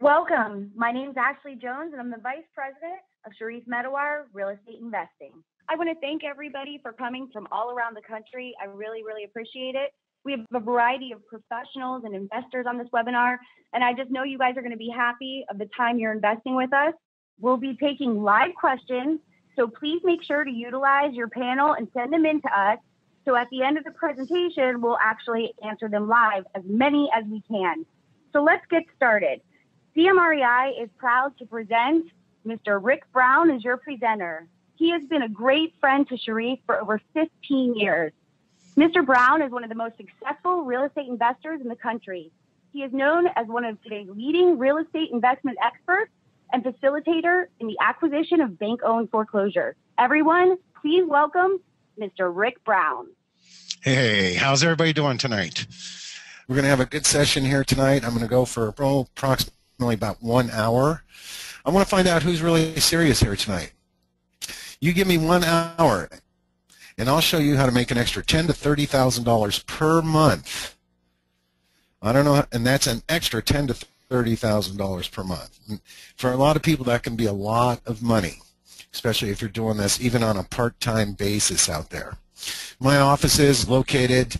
Welcome. My name is Ashley Jones, and I'm the Vice President of Cherif Medawar Real Estate Investing. I want to thank everybody for coming from all around the country. I really, really appreciate it. We have a variety of professionals and investors on this webinar, and I just know you guys are going to be happy of the time you're investing with us. We'll be taking live questions, so please make sure to utilize your panel and send them in to us. So at the end of the presentation, we'll actually answer them live, as many as we can. So let's get started. CMREI is proud to present Mr. Rick Brown as your presenter. He has been a great friend to Cherif for over 15 years. Mr. Brown is one of the most successful real estate investors in the country. He is known as one of today's leading real estate investment experts and facilitator in the acquisition of bank-owned foreclosures. Everyone, please welcome Mr. Rick Brown. Hey, how's everybody doing tonight? We're going to have a good session here tonight. I'm going to go for approximately about 1 hour. I want to find out who's really serious here tonight. You give me 1 hour, and I'll show you how to make an extra $10,000 to $30,000 per month. I don't know, and that's an extra $10,000 to $30,000 per month. And for a lot of people, that can be a lot of money, especially if you're doing this even on a part-time basis out there. My office is located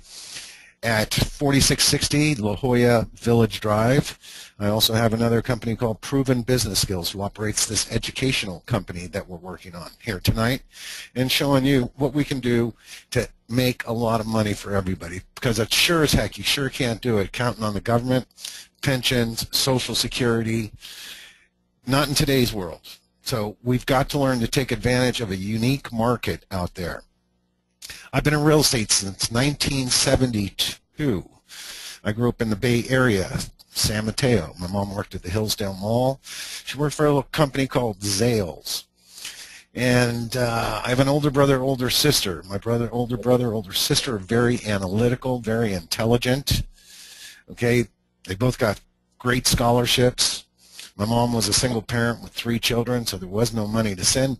at 4660 La Jolla Village Drive. I also have another company called Proven Business Skills who operates this educational company that we're working on here tonight and showing you what we can do to make a lot of money for everybody, because it's sure as heck you sure can't do it counting on the government, pensions, Social Security, not in today's world. So we've got to learn to take advantage of a unique market out there. I've been in real estate since 1972. I grew up in the Bay Area, San Mateo. My mom worked at the Hillsdale Mall. She worked for a little company called Zales. And I have an older brother, older sister. My older brother, older sister are very analytical, very intelligent. Okay, they both got great scholarships. My mom was a single parent with 3 children, so there was no money to send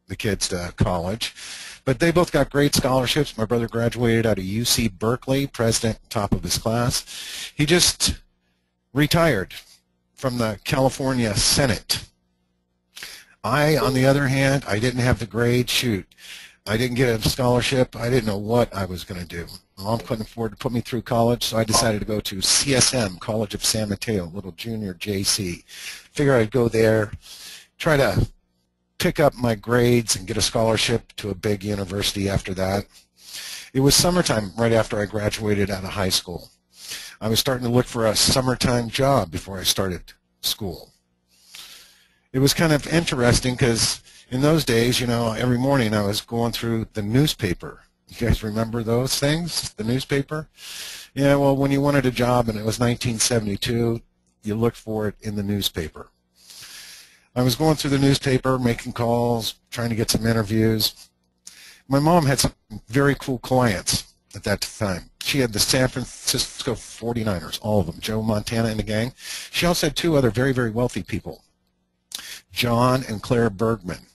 the kids to college. But they both got great scholarships. My brother graduated out of UC Berkeley, president, top of his class. He just retired from the California Senate. I, on the other hand, I didn't have the grade. Shoot, I didn't get a scholarship. I didn't know what I was going to do. My mom couldn't afford to put me through college, so I decided to go to CSM, College of San Mateo, little junior JC. Figured I'd go there, try to pick up my grades and get a scholarship to a big university after that. It was summertime right after I graduated out of high school. I was starting to look for a summertime job before I started school. It was kind of interesting because in those days, you know, every morning I was going through the newspaper. You guys remember those things, the newspaper? Yeah, well, when you wanted a job and it was 1972, you looked for it in the newspaper. I was going through the newspaper, making calls, trying to get some interviews. My mom had some very cool clients at that time. She had the San Francisco 49ers, all of them, Joe Montana and the gang. She also had 2 other very, very wealthy people, John and Claire Bergman.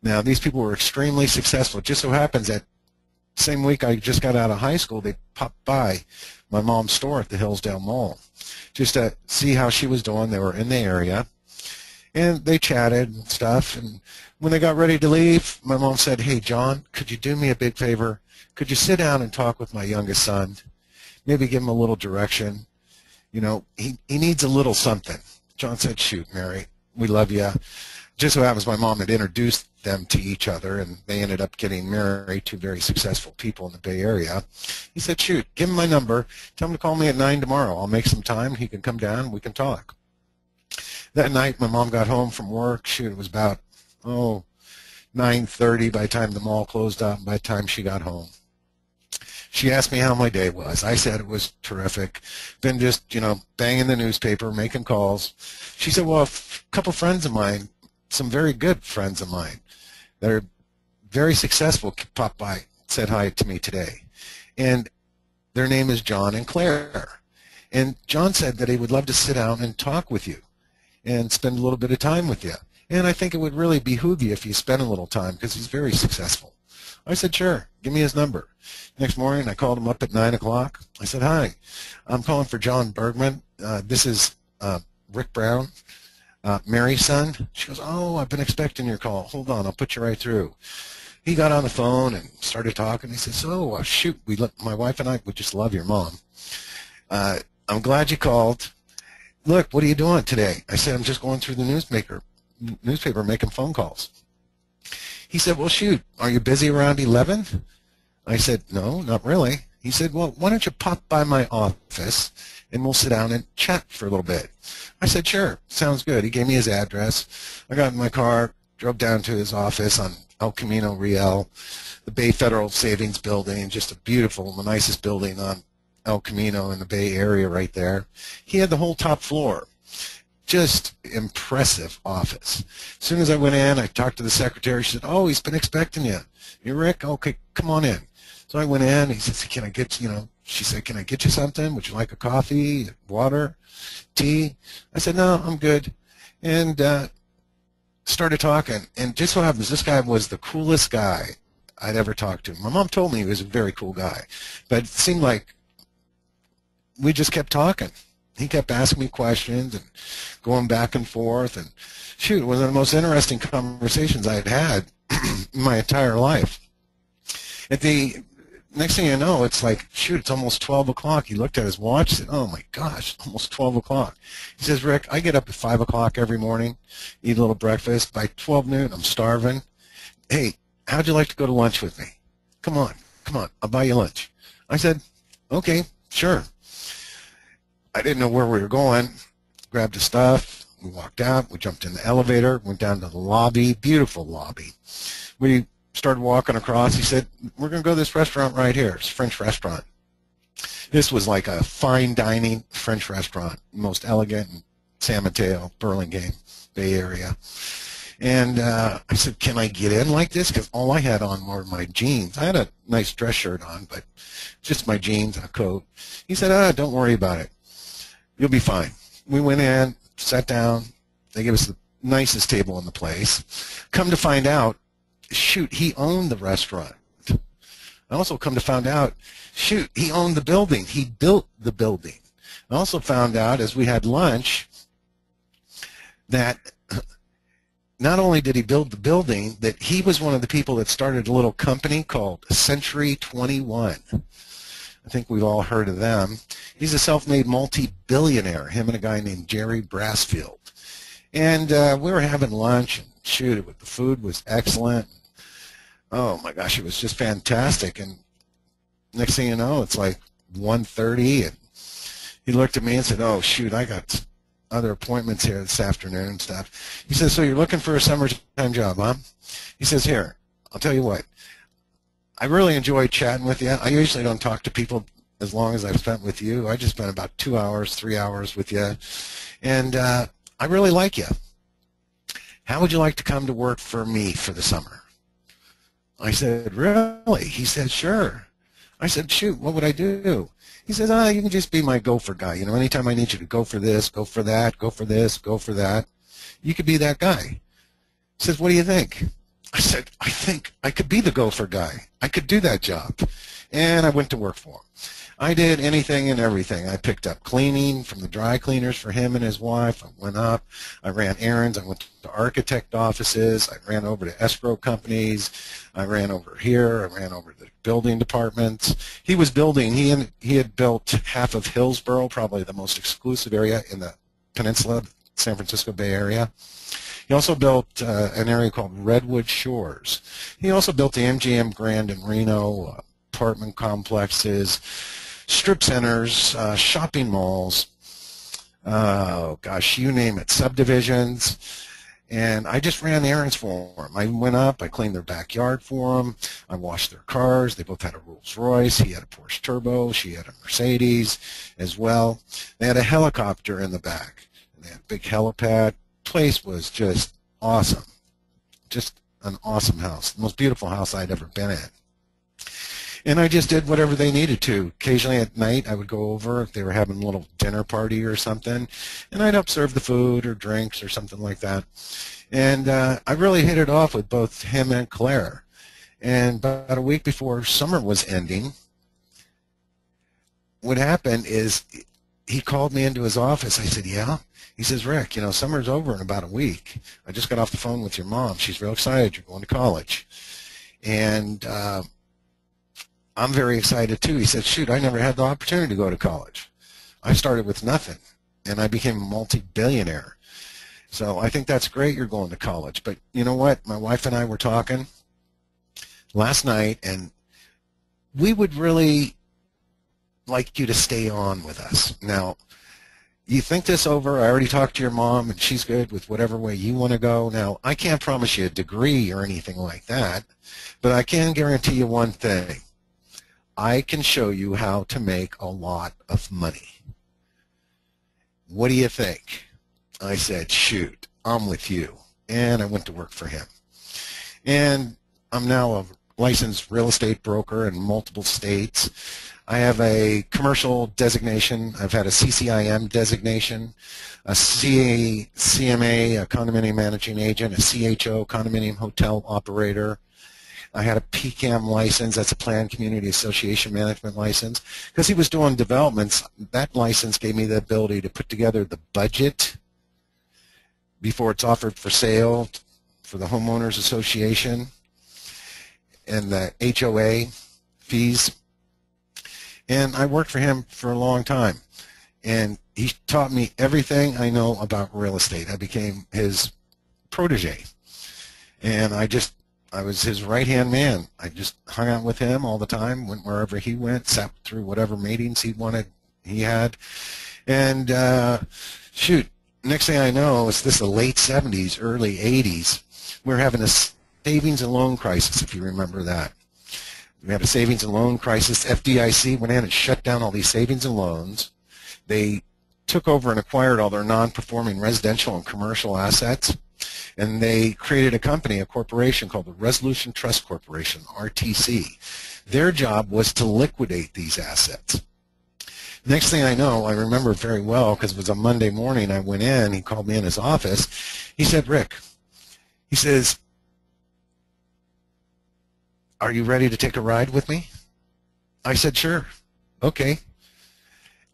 Now, these people were extremely successful. It just so happens that same week I just got out of high school, they popped by my mom's store at the Hillsdale Mall just to see how she was doing. They were in the area. And they chatted and stuff, and when they got ready to leave, my mom said, "Hey, John, could you do me a big favor? Could you sit down and talk with my youngest son? Maybe give him a little direction. You know, he needs a little something." John said, "Shoot, Mary, we love you." Just so happens my mom had introduced them to each other, and they ended up getting married, 2 very successful people in the Bay Area. He said, "Shoot, give him my number. Tell him to call me at 9 tomorrow. I'll make some time. He can come down and we can talk." That night, my mom got home from work. Shoot, it was about, 9:30 by the time the mall closed up, and by the time she got home. She asked me how my day was. I said it was terrific. Been just, you know, banging the newspaper, making calls. She said, "Well, a couple friends of mine, some very good friends of mine that are very successful, popped by, said hi to me today. And their name is John and Claire. And John said that he would love to sit down and talk with you and spend a little bit of time with you. And I think it would really behoove you if you spend a little time, because he's very successful." I said, "Sure, give me his number." Next morning, I called him up at 9 o'clock. I said, "Hi, I'm calling for John Bergman. This is Rick Brown, Mary's son. She goes, oh, I've been expecting your call. Hold on, I'll put you right through. He got on the phone and started talking. He says, oh, shoot, my wife and I, we just love your mom. I'm glad you called. Look, what are you doing today? I said, I'm just going through the newspaper making phone calls. He said, well, shoot, are you busy around 11? I said, no, not really. He said, well, why don't you pop by my office and we'll sit down and chat for a little bit. I said, sure, sounds good. He gave me his address. I got in my car, drove down to his office on El Camino Real, the Bay Federal Savings Building, just a beautiful, the nicest building on El Camino in the Bay Area right there. He had the whole top floor. Just impressive office. As soon as I went in, I talked to the secretary. She said, oh, he's been expecting you. You're Rick? Okay, come on in. So I went in. He said, can I get, she said, can I get you something? Would you like a coffee, water, tea? I said, no, I'm good. And started talking. And just so happens, this guy was the coolest guy I'd ever talked to. My mom told me he was a very cool guy. But it seemed like we just kept talking. He kept asking me questions and going back and forth. And shoot, it was one of the most interesting conversations I had had in my entire life. At the next thing you know, it's like, shoot, it's almost 12 o'clock. He looked at his watch and said, oh, my gosh, almost 12 o'clock. He says, Rick, I get up at 5 o'clock every morning, eat a little breakfast. By 12 noon, I'm starving. Hey, how'd you like to go to lunch with me? Come on, I'll buy you lunch. I said, okay, sure. I didn't know where we were going. Grabbed the stuff. We walked out. We jumped in the elevator. Went down to the lobby. Beautiful lobby. We started walking across. He said, we're going to go to this restaurant right here. It's a French restaurant. This was like a fine dining French restaurant. Most elegant in San Mateo, Burlingame, Bay Area. And I said, can I get in like this? Because all I had on were my jeans. I had a nice dress shirt on, but just my jeans and a coat. He said, don't worry about it. You'll be fine. We went in, sat down. They gave us the nicest table in the place. Come to find out, shoot, he owned the restaurant. I also come to find out, shoot, he owned the building. He built the building. I also found out as we had lunch that not only did he build the building, that he was one of the people that started a little company called Century 21. I think we've all heard of them. He's a self-made multi-billionaire, him and a guy named Jerry Brassfield. And we were having lunch, and shoot, the food was excellent. Oh, my gosh, it was just fantastic. And next thing you know, it's like 1:30, and he looked at me and said, oh, shoot, I got other appointments here this afternoon and stuff. He says, so you're looking for a summertime job, huh? He says, here, I'll tell you what. I really enjoy chatting with you. I usually don't talk to people as long as I've spent with you. I just spent about 2 hours, 3 hours with you. And I really like you. How would you like to come to work for me for the summer? I said, really? He said, sure. I said, shoot, what would I do? He says, you can just be my gopher guy. Anytime I need you to go for this, go for that, go for this, go for that, you could be that guy. He says, what do you think? I said, I think I could be the gopher guy. I could do that job. And I went to work for him. I did anything and everything. I picked up cleaning from the dry cleaners for him and his wife. I went up. I ran errands. I went to architect offices. I ran over to escrow companies. I ran over here. I ran over to the building departments. He was building. He had built half of Hillsborough, probably the most exclusive area in the peninsula, San Francisco Bay Area. He also built an area called Redwood Shores. He also built the MGM Grand in Reno, apartment complexes, strip centers, shopping malls, oh gosh, you name it, subdivisions. And I just ran errands for him. I went up, I cleaned their backyard for them, I washed their cars. They both had a Rolls Royce. He had a Porsche Turbo. She had a Mercedes as well. They had a helicopter in the back. They had a big helipad. Place was just awesome. Just an awesome house. The most beautiful house I'd ever been in. And I just did whatever they needed to. Occasionally at night I would go over if they were having a little dinner party or something, and I'd help serve the food or drinks or something like that. And I really hit it off with both him and Claire. And about a week before summer was ending, what happened is he called me into his office. I said, yeah. He says, Rick, you know, summer's over in about a week. I just got off the phone with your mom. She's real excited you're going to college. And I'm very excited too. He said, shoot, I never had the opportunity to go to college. I started with nothing, and I became a multi-billionaire. So I think that's great you're going to college. But you know what? My wife and I were talking last night, and we would really like you to stay on with us. Now, you think this over. I already talked to your mom, and she's good with whatever way you want to go. Now, I can't promise you a degree or anything like that, but I can guarantee you one thing. I can show you how to make a lot of money. What do you think? I said, shoot, I'm with you. And I went to work for him. And I'm now a licensed real estate broker in multiple states. I have a commercial designation. I've had a CCIM designation, a CMA, a condominium managing agent, a CHO, condominium hotel operator. I had a PCAM license. That's a Planned Community Association Management license. Because he was doing developments, that license gave me the ability to put together the budget before it's offered for sale for the Homeowners Association and the HOA fees. And I worked for him for a long time. And he taught me everything I know about real estate. I became his protege. And I was his right-hand man. I just hung out with him all the time, went wherever he went, sat through whatever meetings he had. And shoot, next thing I know, it's the late 70s, early 80s. We're having a savings and loan crisis, if you remember that. We had a savings and loan crisis. FDIC went in and shut down all these savings and loans. They took over and acquired all their non-performing residential and commercial assets. And they created a company, a corporation called the Resolution Trust Corporation, RTC. Their job was to liquidate these assets. Next thing I know, I remember very well because it was a Monday morning. I went in. He called me in his office. He said, Rick, he says, are you ready to take a ride with me? I said, sure. Okay.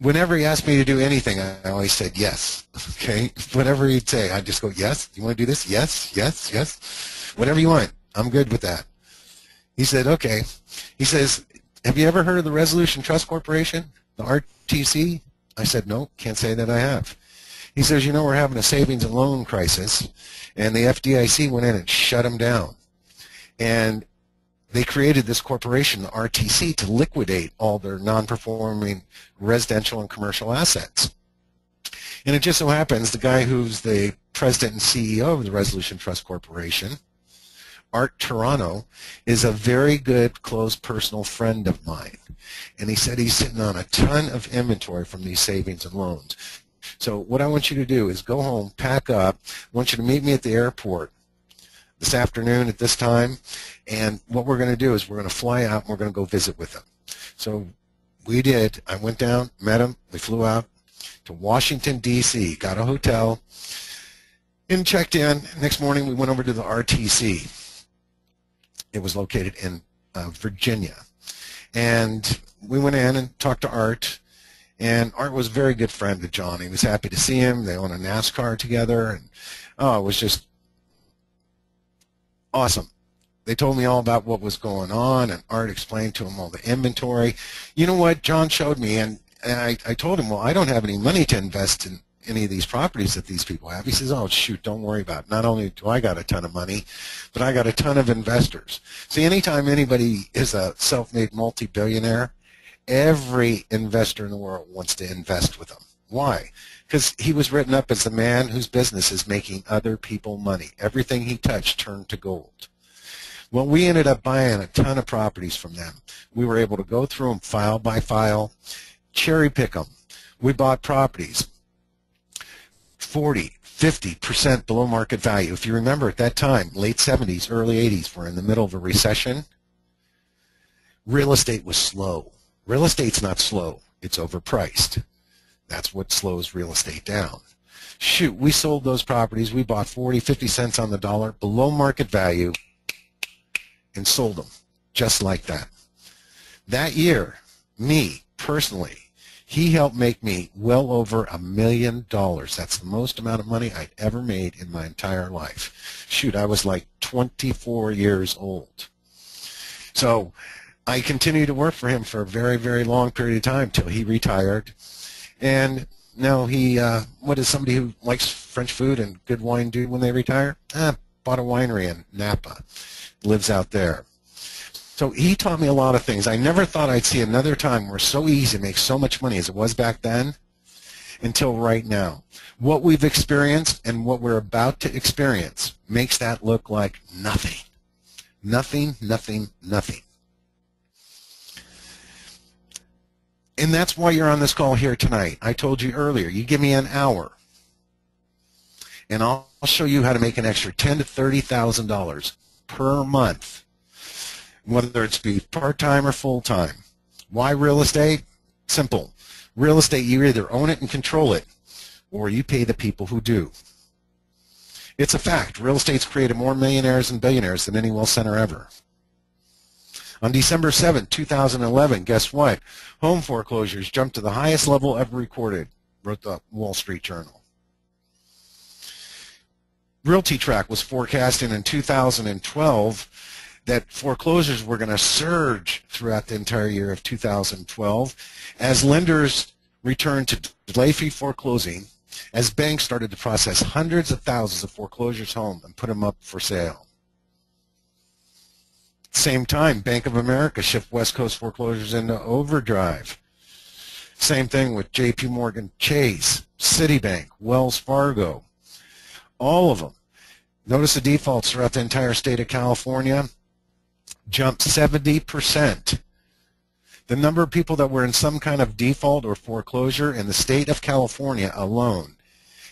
Whenever he asked me to do anything, I always said yes. Okay? Whatever he'd say, I'd just go, yes. You want to do this? Yes, yes, yes. Whatever you want. I'm good with that. He said, okay. He says, have you ever heard of the Resolution Trust Corporation, the RTC? I said, no, can't say that I have. He says, you know, we're having a savings and loan crisis, and the FDIC went in and shut them down. And they created this corporation, the RTC, to liquidate all their non-performing residential and commercial assets. And it just so happens the guy who's the president and CEO of the Resolution Trust Corporation, Art Toronto, is a very good, close personal friend of mine. And he said he's sitting on a ton of inventory from these savings and loans. So what I want you to do is go home, pack up. I want you to meet me at the airport this afternoon at this time, and what we're going to do is we're going to fly out and we're going to go visit with him. So we did. I went down, met him. We flew out to Washington, D.C., got a hotel, and checked in. Next morning we went over to the RTC. It was located in Virginia. And we went in and talked to Art, and Art was a very good friend of John. He was happy to see him. They own a NASCAR together, and it was just awesome. They told me all about what was going on, and Art explained to him all the inventory. You know what? John showed me, and I told him, well, I don't have any money to invest in any of these properties that these people have. He says, oh, shoot, don't worry about it. Not only do I got a ton of money, but I got a ton of investors. See, anytime anybody is a self-made multi-billionaire, every investor in the world wants to invest with them. Why? Because he was written up as the man whose business is making other people money. Everything he touched turned to gold. Well, we ended up buying a ton of properties from them. We were able to go through them file by file, cherry pick them. We bought properties 40, 50% below market value. If you remember at that time, late 70s, early 80s, we're in the middle of a recession. Real estate was slow. Real estate's not slow. It's overpriced. That's what slows real estate down. Shoot, we sold those properties. We bought 40, 50 cents on the dollar below market value and sold them just like that. That year, me, personally, He helped make me well over $1 million. That's the most amount of money I'd ever made in my entire life. Shoot, I was like 24 years old. So I continued to work for him for a very, very long period of time till he retired. And now he, what does somebody who likes French food and good wine do when they retire? Bought a winery in Napa, lives out there. So he taught me a lot of things. I never thought I'd see another time where it's so easy to make so much money as it was back then until right now. What we've experienced and what we're about to experience makes that look like nothing. Nothing, nothing, nothing. And that's why you're on this call here tonight. I told you earlier, you give me an hour, and I'll show you how to make an extra $10,000 to $30,000 per month, whether it's be part-time or full-time. Why real estate? Simple. Real estate, you either own it and control it, or you pay the people who do. It's a fact. Real estate's created more millionaires and billionaires than any wealth center ever. On December 7, 2011, guess what? Home foreclosures jumped to the highest level ever recorded, wrote the Wall Street Journal. RealtyTrack was forecasting in 2012 that foreclosures were going to surge throughout the entire year of 2012 as lenders returned to delay-free foreclosing, as banks started to process hundreds of thousands of foreclosures home and put them up for sale. Same time, Bank of America shift West Coast foreclosures into overdrive. Same thing with J.P. Morgan Chase, Citibank, Wells Fargo, all of them. Notice the defaults throughout the entire state of California jumped 70%. The number of people that were in some kind of default or foreclosure in the state of California alone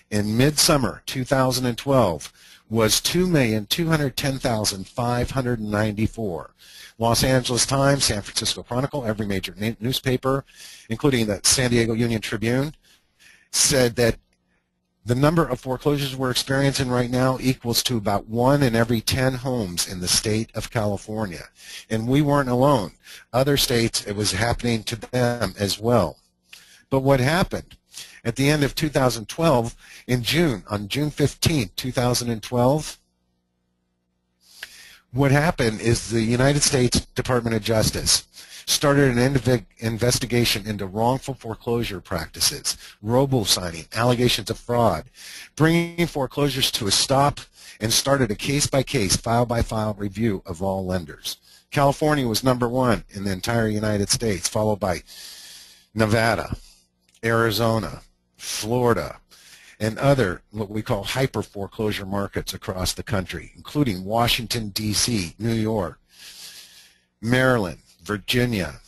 in midsummer 2012 was 2,210,594. Los Angeles Times, San Francisco Chronicle, every major newspaper, including the San Diego Union Tribune, said that the number of foreclosures we're experiencing right now equals to about 1 in every 10 homes in the state of California. And we weren't alone. Other states, it was happening to them as well. But what happened? At the end of 2012, in June, on June 15, 2012, what happened is the United States Department of Justice started an investigation into wrongful foreclosure practices, robo-signing, allegations of fraud, bringing foreclosures to a stop, and started a case-by-case, file-by-file review of all lenders. California was #1 in the entire United States, followed by Nevada, Arizona, Florida, and other what we call hyper foreclosure markets across the country, including Washington, D.C., New York, Maryland, Virginia.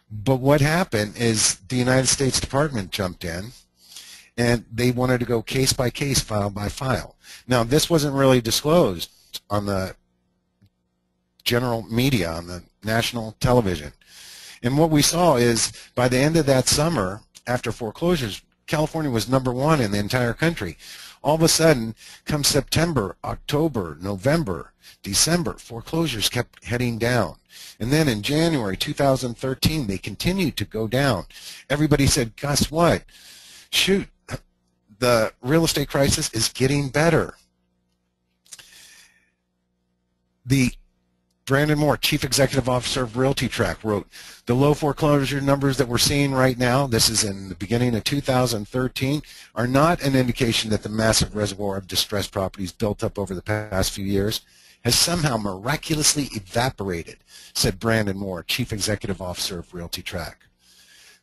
But what happened is the United States Department jumped in and they wanted to go case by case, file by file. Now, this wasn't really disclosed on the general media, on the national television. And what we saw is by the end of that summer, after foreclosures, California was #1 in the entire country. All of a sudden, come September, October, November, December, foreclosures kept heading down. And then in January 2013, they continued to go down. Everybody said, guess what? Shoot, the real estate crisis is getting better. The Brandon Moore, Chief Executive Officer of RealtyTrack, wrote, the low foreclosure numbers that we're seeing right now, this is in the beginning of 2013, are not an indication that the massive reservoir of distressed properties built up over the past few years has somehow miraculously evaporated, said Brandon Moore, Chief Executive Officer of RealtyTrack.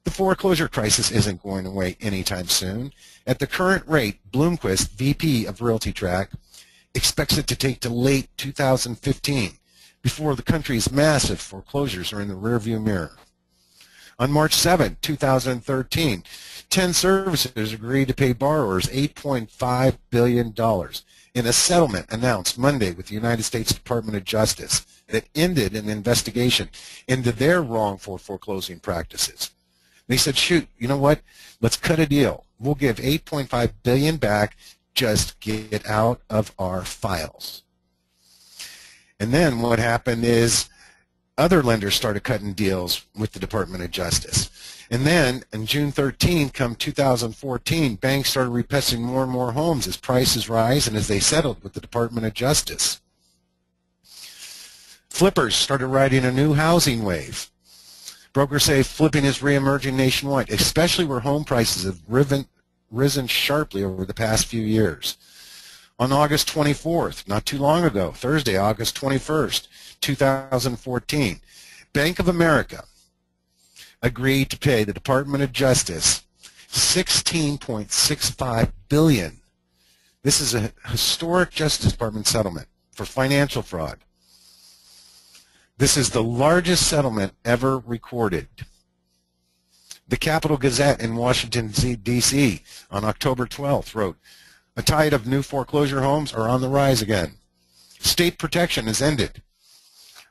The foreclosure crisis isn't going away anytime soon. At the current rate, Bloomquist, VP of RealtyTrack, expects it to take to late 2015 before the country's massive foreclosures are in the rearview mirror. On March 7, 2013, 10 servicers agreed to pay borrowers $8.5 billion in a settlement announced Monday with the United States Department of Justice that ended an investigation into their wrongful foreclosing practices. They said, shoot, you know what? Let's cut a deal. We'll give $8.5 billion back. Just get out of our files. And then what happened is other lenders started cutting deals with the Department of Justice. And then, in June 13, come 2014, banks started repossessing more and more homes as prices rise and as they settled with the Department of Justice. Flippers started riding a new housing wave. Brokers say flipping is reemerging nationwide, especially where home prices have risen sharply over the past few years. On August 24th, not too long ago, Thursday, August 21st, 2014, Bank of America agreed to pay the Department of Justice $16.65 billion. This is a historic Justice Department settlement for financial fraud. This is the largest settlement ever recorded. The Capitol Gazette in Washington, D.C. on October 12th wrote, "A tide of new foreclosure homes are on the rise again. State protection is ended.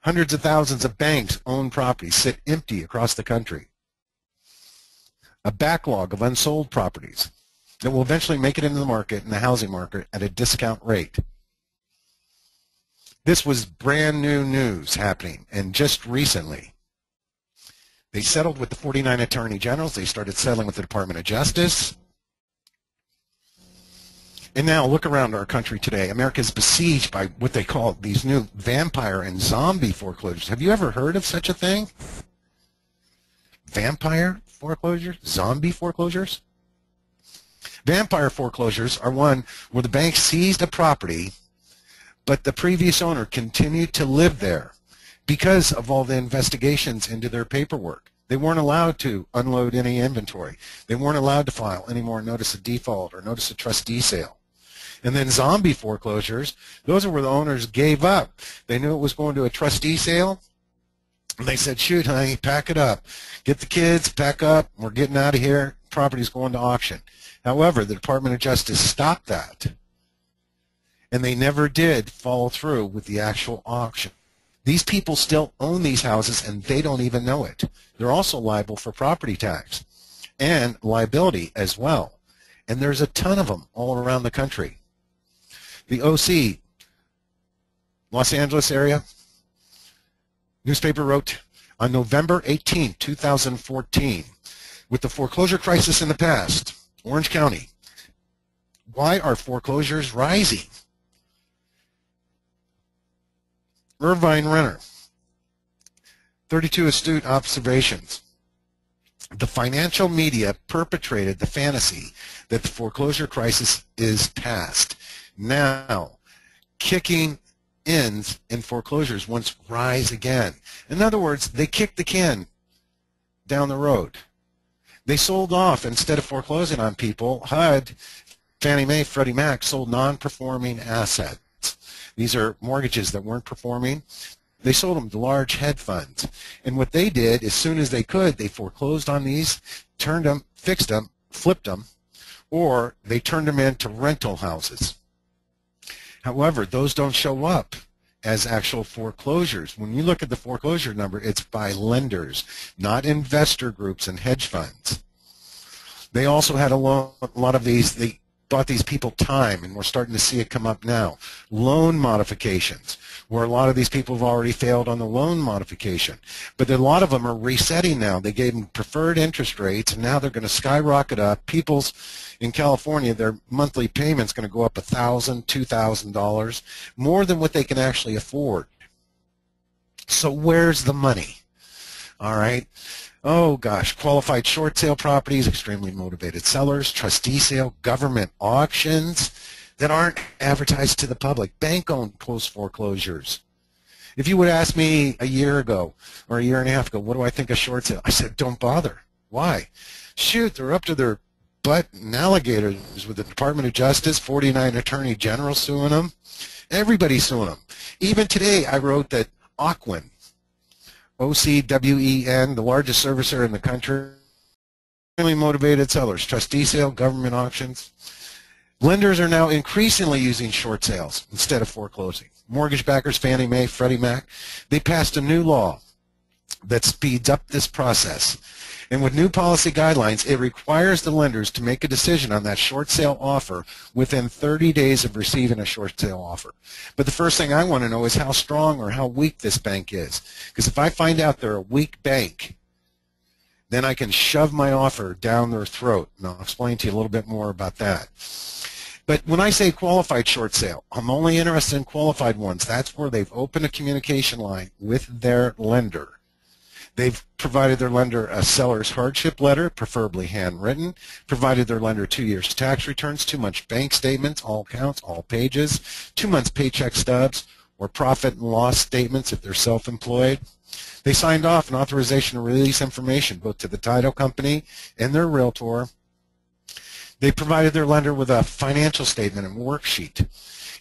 Hundreds of thousands of banks-owned properties sit empty across the country. A backlog of unsold properties that will eventually make it into the market, in the housing market, at a discount rate." This was brand new news happening, and just recently. They settled with the 49 attorney generals. They started settling with the Department of Justice. And now look around our country today. America is besieged by what they call these new vampire and zombie foreclosures. Have you ever heard of such a thing? Vampire foreclosures? Zombie foreclosures? Vampire foreclosures are one where the bank seized a property, but the previous owner continued to live there because of all the investigations into their paperwork. They weren't allowed to unload any inventory. They weren't allowed to file any more notice of default or notice of trustee sale. And then zombie foreclosures, those are where the owners gave up. They knew it was going to a trustee sale, and they said, "Shoot, honey, pack it up. Get the kids, pack up, we're getting out of here. Property's going to auction." However, the Department of Justice stopped that, and they never did follow through with the actual auction. These people still own these houses, and they don't even know it. They're also liable for property tax and liability as well. And there's a ton of them all around the country. The OC, Los Angeles area, newspaper wrote on November 18, 2014, "With the foreclosure crisis in the past, Orange County, why are foreclosures rising?" Irvine Renner, 32 astute observations. "The financial media perpetrated the fantasy that the foreclosure crisis is past. Now, kicking ends in foreclosures once rise again." In other words, they kicked the can down the road. They sold off, instead of foreclosing on people, HUD, Fannie Mae, Freddie Mac sold non-performing assets. These are mortgages that weren't performing. They sold them to large hedge funds. And what they did, as soon as they could, they foreclosed on these, turned them, fixed them, flipped them, or they turned them into rental houses. However, those don't show up as actual foreclosures. When you look at the foreclosure number, it's by lenders, not investor groups and hedge funds. They also had a lot of these, they bought these people time, and we're starting to see it come up now. Loan modifications, where a lot of these people have already failed on the loan modification. But a lot of them are resetting now. They gave them preferred interest rates, and now they're going to skyrocket up. People's in California, their monthly payment's going to go up $1,000, $2,000, more than what they can actually afford. So where's the money? All right. Oh, gosh. Qualified short sale properties, extremely motivated sellers, trustee sale, government auctions that aren't advertised to the public, bank-owned closed foreclosures. If you would ask me a year ago or a year and a half ago, what do I think of short sale? I said, don't bother. Why? Shoot, they're up to their butt in alligators with the Department of Justice, 49 attorney generals suing them. Everybody's suing them. Even today, I wrote that Ocwen, OCWEN, the largest servicer in the country, extremely motivated sellers, trustee sale, government auctions. Lenders are now increasingly using short sales instead of foreclosing. Mortgage backers, Fannie Mae, Freddie Mac, they passed a new law that speeds up this process. And with new policy guidelines, it requires the lenders to make a decision on that short sale offer within 30 days of receiving a short sale offer. But the first thing I want to know is how strong or how weak this bank is. Because if I find out they're a weak bank, then I can shove my offer down their throat. And I'll explain to you a little bit more about that. But when I say qualified short sale, I'm only interested in qualified ones. That's where they've opened a communication line with their lender. They've provided their lender a seller's hardship letter, preferably handwritten, provided their lender 2 years tax returns, 2 months bank statements, all counts, all pages, 2 months paycheck stubs, or profit and loss statements if they're self-employed. They signed off an authorization to release information both to the title company and their realtor. They provided their lender with a financial statement and worksheet.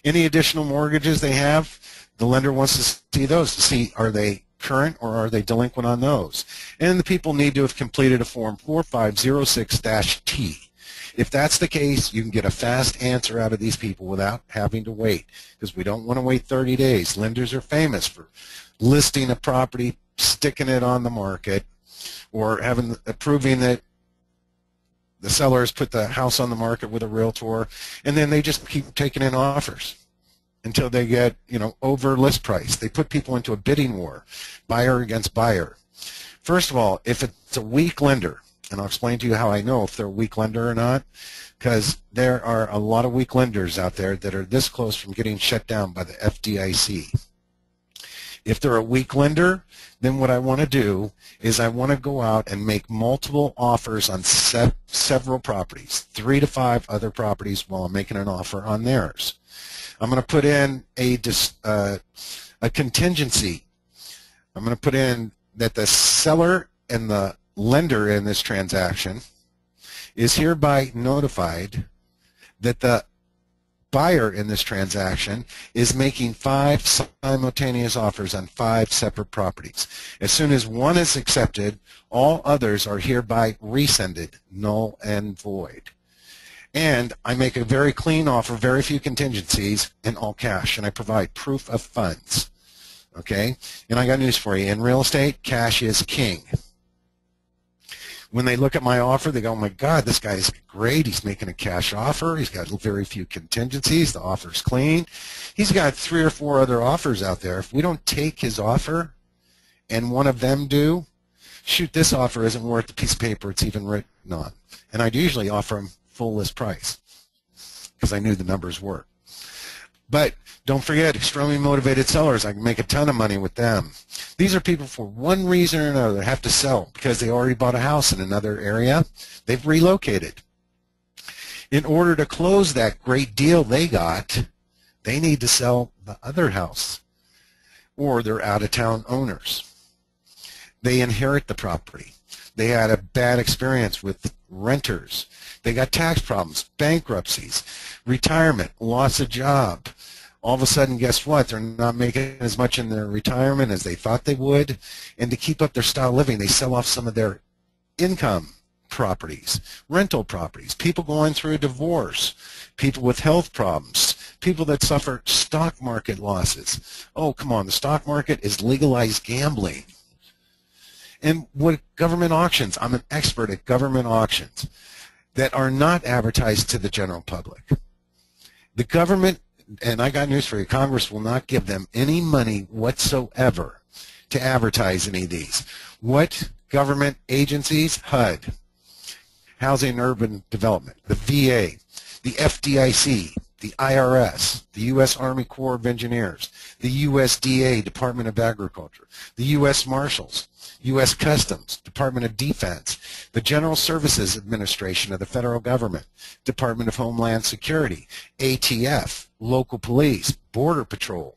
Any additional mortgages they have, the lender wants to see those to see are they current or are they delinquent on those. And the people need to have completed a form 4506-T. If that's the case, you can get a fast answer out of these people without having to wait, because we don't want to wait 30 days. Lenders are famous for listing a property, sticking it on the market, or approving that the sellers put the house on the market with a realtor, and then they just keep taking in offers until they get, over list price. They put people into a bidding war, buyer against buyer. First of all, if it's a weak lender, and I'll explain to you how I know if they're a weak lender or not, because there are a lot of weak lenders out there that are this close from getting shut down by the FDIC. If they're a weak lender, then what I want to do is I want to go out and make multiple offers on several properties, 3 to 5 other properties while I'm making an offer on theirs. I'm going to put in a contingency. I'm going to put in that the seller and the lender in this transaction is hereby notified that the buyer in this transaction is making 5 simultaneous offers on 5 separate properties. As soon as one is accepted, all others are hereby rescinded, null and void. And I make a very clean offer, very few contingencies, and all cash, and I provide proof of funds. Okay? And I got news for you. In real estate, cash is king. When they look at my offer, they go, oh my God, this guy's great. He's making a cash offer. He's got very few contingencies. The offer's clean. He's got 3 or 4 other offers out there. If we don't take his offer and one of them do, shoot, this offer isn't worth the piece of paper it's even written on. And I'd usually offer him full list price because I knew the numbers work. But don't forget, extremely motivated sellers, I can make a ton of money with them. These are people for one reason or another have to sell because they already bought a house in another area. They've relocated. In order to close that great deal they got, they need to sell the other house, or they're out-of-town owners. They inherit the property. They had a bad experience with renters. They got tax problems, bankruptcies, retirement, loss of job. All of a sudden, guess what? They're not making as much in their retirement as they thought they would. And to keep up their style of living, they sell off some of their income properties, rental properties, people going through a divorce, people with health problems, people that suffer stock market losses. Oh, come on, the stock market is legalized gambling. And what government auctions, I'm an expert at government auctions that are not advertised to the general public. The government, and I got news for you, Congress will not give them any money whatsoever to advertise any of these. What government agencies? HUD, Housing and Urban Development, the VA, the FDIC, the IRS, the U.S. Army Corps of Engineers, the USDA, Department of Agriculture, the U.S. Marshals, U.S. Customs, Department of Defense, the General Services Administration of the federal government, Department of Homeland Security, ATF, local police, Border Patrol.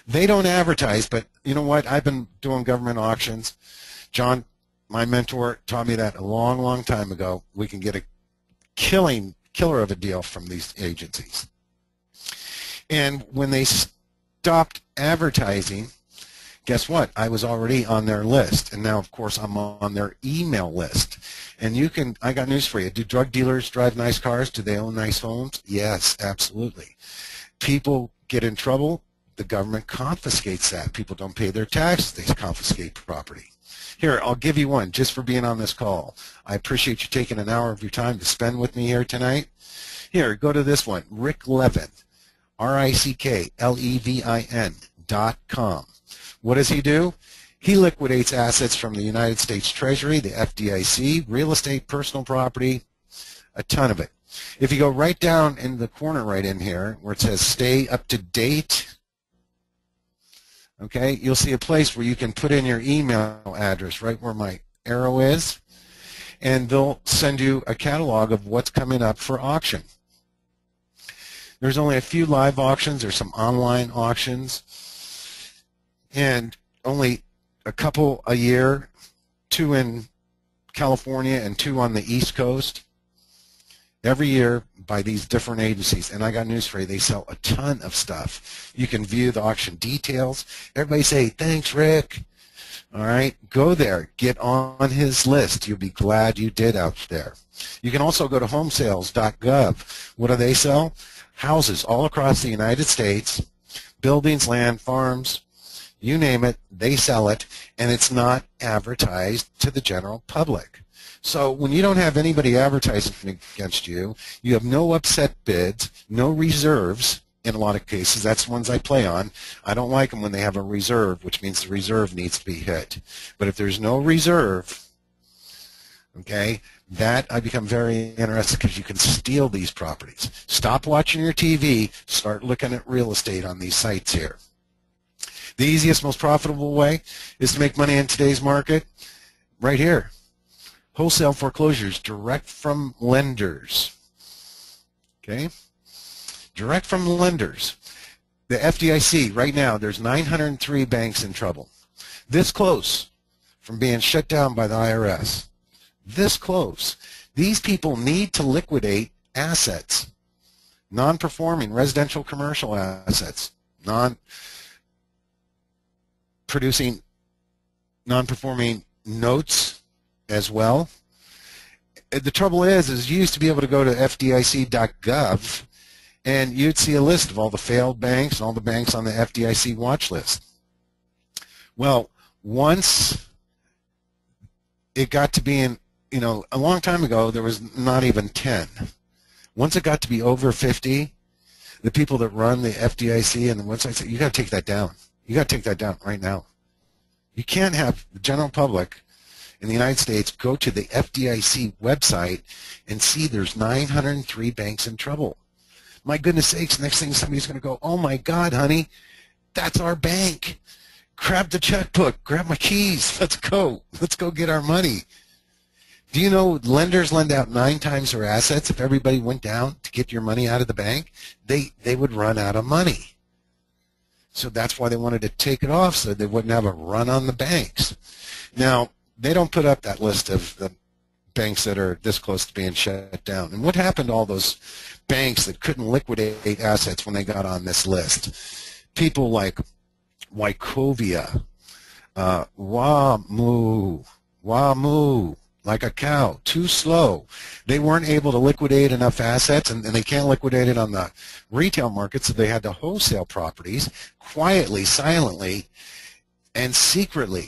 They don't advertise, but you know what? I've been doing government auctions. John, my mentor, taught me that a long, long time ago. We can get a killer of a deal from these agencies. And when they stopped advertising, guess what? I was already on their list, and now, of course, I'm on their email list. And you can, I got news for you. Do drug dealers drive nice cars? Do they own nice homes? Yes, absolutely. People get in trouble, the government confiscates that. People don't pay their taxes, they confiscate property. Here, I'll give you one just for being on this call. I appreciate you taking an hour of your time to spend with me here tonight. Here, go to this one, Rick Levin, RickLevin.com. What does he do? He liquidates assets from the United States Treasury, the FDIC, real estate, personal property, a ton of it. If you go right down in the corner right in here where it says stay up to date, okay, you'll see a place where you can put in your email address right where my arrow is, and they'll send you a catalog of what's coming up for auction. There's only a few live auctions. There's some online auctions, and only a couple a year, 2 in California and 2 on the East Coast, every year by these different agencies. And I got news for you, they sell a ton of stuff. You can view the auction details. Everybody say, thanks, Rick. All right, go there, get on his list. You'll be glad you did out there. You can also go to homesales.gov. What do they sell? Houses all across the United States, buildings, land, farms, you name it, they sell it, and it's not advertised to the general public. So when you don't have anybody advertising against you, you have no upset bids, no reserves in a lot of cases. That's the ones I play on. I don't like them when they have a reserve, which means the reserve needs to be hit. But if there's no reserve, okay, that I become very interested because you can steal these properties. Stop watching your TV, start looking at real estate on these sites here. The easiest, most profitable way is to make money in today's market right here. Wholesale foreclosures, direct from lenders. Okay? Direct from lenders. The FDIC, right now, there's 903 banks in trouble. This close from being shut down by the IRS. This close. These people need to liquidate assets. Non-performing residential commercial assets. Non-producing, non-performing notes as well. The trouble is you used to be able to go to FDIC.gov and you'd see a list of all the failed banks and all the banks on the FDIC watch list. Well, once it got to being, you know, a long time ago, there was not even 10. Once it got to be over 50, the people that run the FDIC and the website said, you got to take that down. You got to take that down right now. You can't have the general public in the United States go to the FDIC website and see there's 903 banks in trouble. My goodness sakes, next thing somebody's going to go, oh my God, honey, that's our bank. Grab the checkbook, grab my keys, let's go. Let's go get our money. Do you know lenders lend out 9 times their assets? If everybody went down to get your money out of the bank, they would run out of money. So that's why they wanted to take it off so they wouldn't have a run on the banks. Now, they don't put up that list of the banks that are this close to being shut down. And what happened to all those banks that couldn't liquidate assets when they got on this list? People like Wachovia, WAMU, like a cow, too slow. They weren't able to liquidate enough assets, and they can't liquidate it on the retail market, so they had to wholesale properties quietly, silently, and secretly,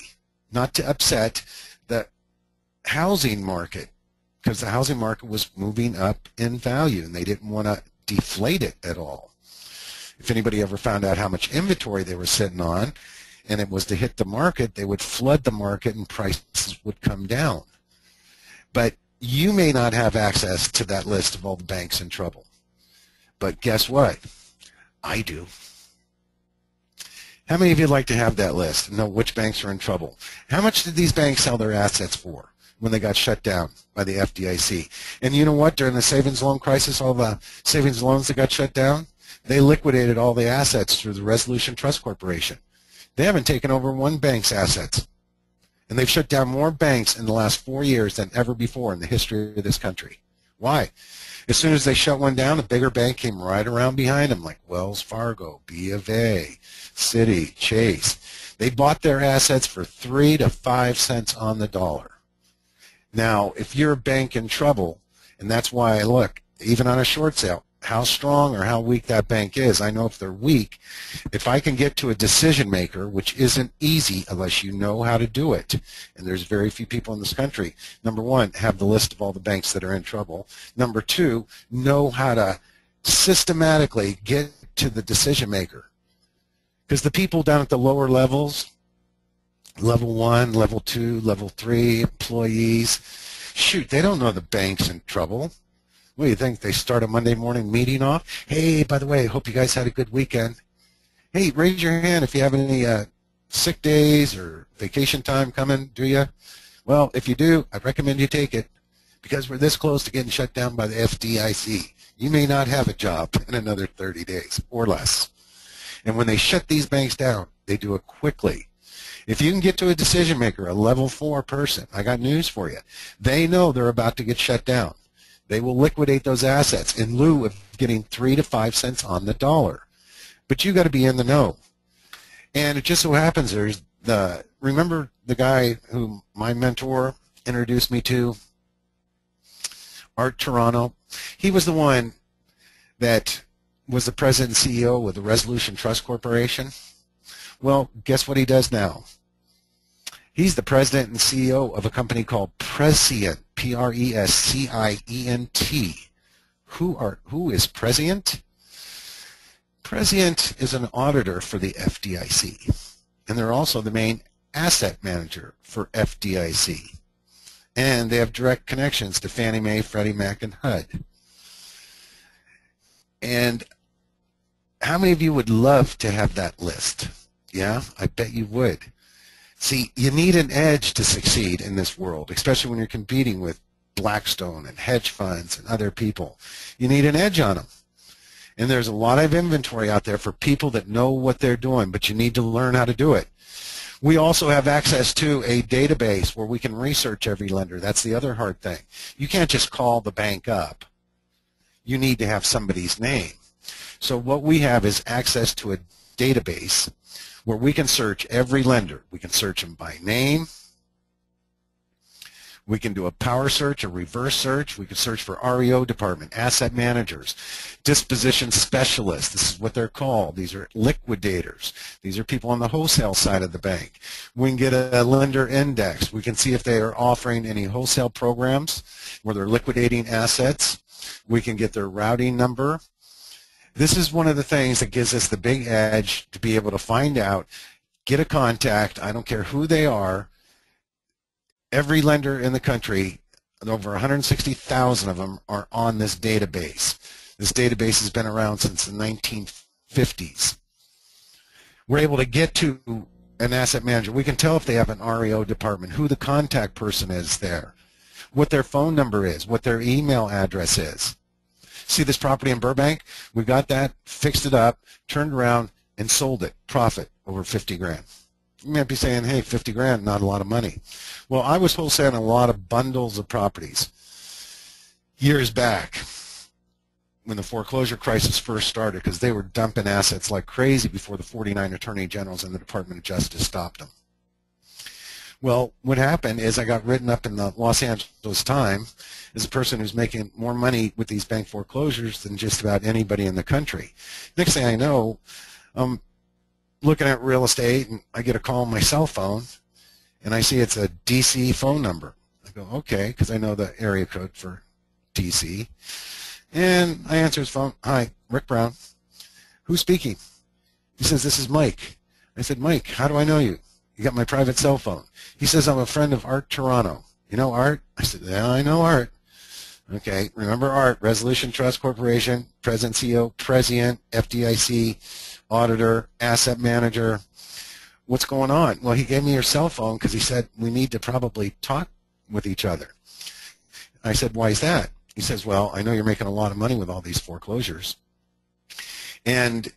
not to upset the housing market, because the housing market was moving up in value, and they didn't want to deflate it at all. If anybody ever found out how much inventory they were sitting on, and it was to hit the market, they would flood the market and prices would come down. But you may not have access to that list of all the banks in trouble. But guess what? I do. How many of you would like to have that list and know which banks are in trouble? How much did these banks sell their assets for when they got shut down by the FDIC? And you know what? During the savings loan crisis, all the savings loans that got shut down, they liquidated all the assets through the Resolution Trust Corporation. They haven't taken over one bank's assets. And they've shut down more banks in the last 4 years than ever before in the history of this country. Why? As soon as they shut one down, a bigger bank came right around behind them, like Wells Fargo, B of A, Citi, Chase. They bought their assets for 3 to 5 cents on the dollar. Now, if you're a bank in trouble, and that's why I look, even on a short sale, how strong or how weak that bank is. I know if they're weak, if I can get to a decision maker, which isn't easy unless you know how to do it, and there's very few people in this country. Number one, have the list of all the banks that are in trouble. Number two, know how to systematically get to the decision maker. Because the people down at the lower levels, level 1, level 2, level 3, employees, shoot, they don't know the bank's in trouble. What do you think? They start a Monday morning meeting off? Hey, by the way, hope you guys had a good weekend. Hey, raise your hand if you have any sick days or vacation time coming, do you? Well, if you do, I recommend you take it because we're this close to getting shut down by the FDIC. You may not have a job in another 30 days or less. And when they shut these banks down, they do it quickly. If you can get to a decision maker, a level 4 person, I got news for you. They know they're about to get shut down. They will liquidate those assets in lieu of getting 3 to 5 cents on the dollar. But you got to be in the know. And it just so happens remember the guy who my mentor introduced me to, Art Toronto? He was the one that was the president and CEO of the Resolution Trust Corporation. Well, guess what he does now? He's the president and CEO of a company called Prescient, Prescient. Who is Prescient? Prescient is an auditor for the FDIC, and they're also the main asset manager for FDIC. And they have direct connections to Fannie Mae, Freddie Mac, and HUD. And how many of you would love to have that list? Yeah, I bet you would. See, you need an edge to succeed in this world, especially when you're competing with Blackstone and hedge funds and other people. You need an edge on them. And there's a lot of inventory out there for people that know what they're doing, but you need to learn how to do it. We also have access to a database where we can research every lender. That's the other hard thing. You can't just call the bank up. You need to have somebody's name. So what we have is access to a database where we can search every lender. We can search them by name. We can do a power search, a reverse search. We can search for REO department, asset managers, disposition specialists. This is what they're called. These are liquidators. These are people on the wholesale side of the bank. We can get a lender index. We can see if they are offering any wholesale programs where they're liquidating assets. We can get their routing number. This is one of the things that gives us the big edge to be able to find out, get a contact, I don't care who they are. Every lender in the country, over 160,000 of them are on this database. This database has been around since the 1950s. We're able to get to an asset manager. We can tell if they have an REO department, who the contact person is there, what their phone number is, what their email address is. See this property in Burbank? We got that, fixed it up, turned around, and sold it. Profit over 50 grand. You might be saying, hey, 50 grand, not a lot of money. Well, I was wholesaling a lot of bundles of properties years back when the foreclosure crisis first started, because they were dumping assets like crazy before the 49 attorney generals and the Department of Justice stopped them. Well, what happened is I got written up in the Los Angeles Times as a person who's making more money with these bank foreclosures than just about anybody in the country. Next thing I know, I'm looking at real estate, and I get a call on my cell phone, and I see it's a DC phone number. I go, okay, because I know the area code for DC. And I answer his phone. Hi, Rick Brown. Who's speaking? He says, this is Mike. I said, Mike, how do I know you? You got my private cell phone. He says, I'm a friend of Art Toronto. You know Art? I said, yeah, I know Art. Okay, remember Art, Resolution Trust Corporation, President CEO, President, FDIC, auditor, asset manager. What's going on? Well, he gave me your cell phone because he said we need to probably talk with each other. I said, why is that? He says, well, I know you're making a lot of money with all these foreclosures. And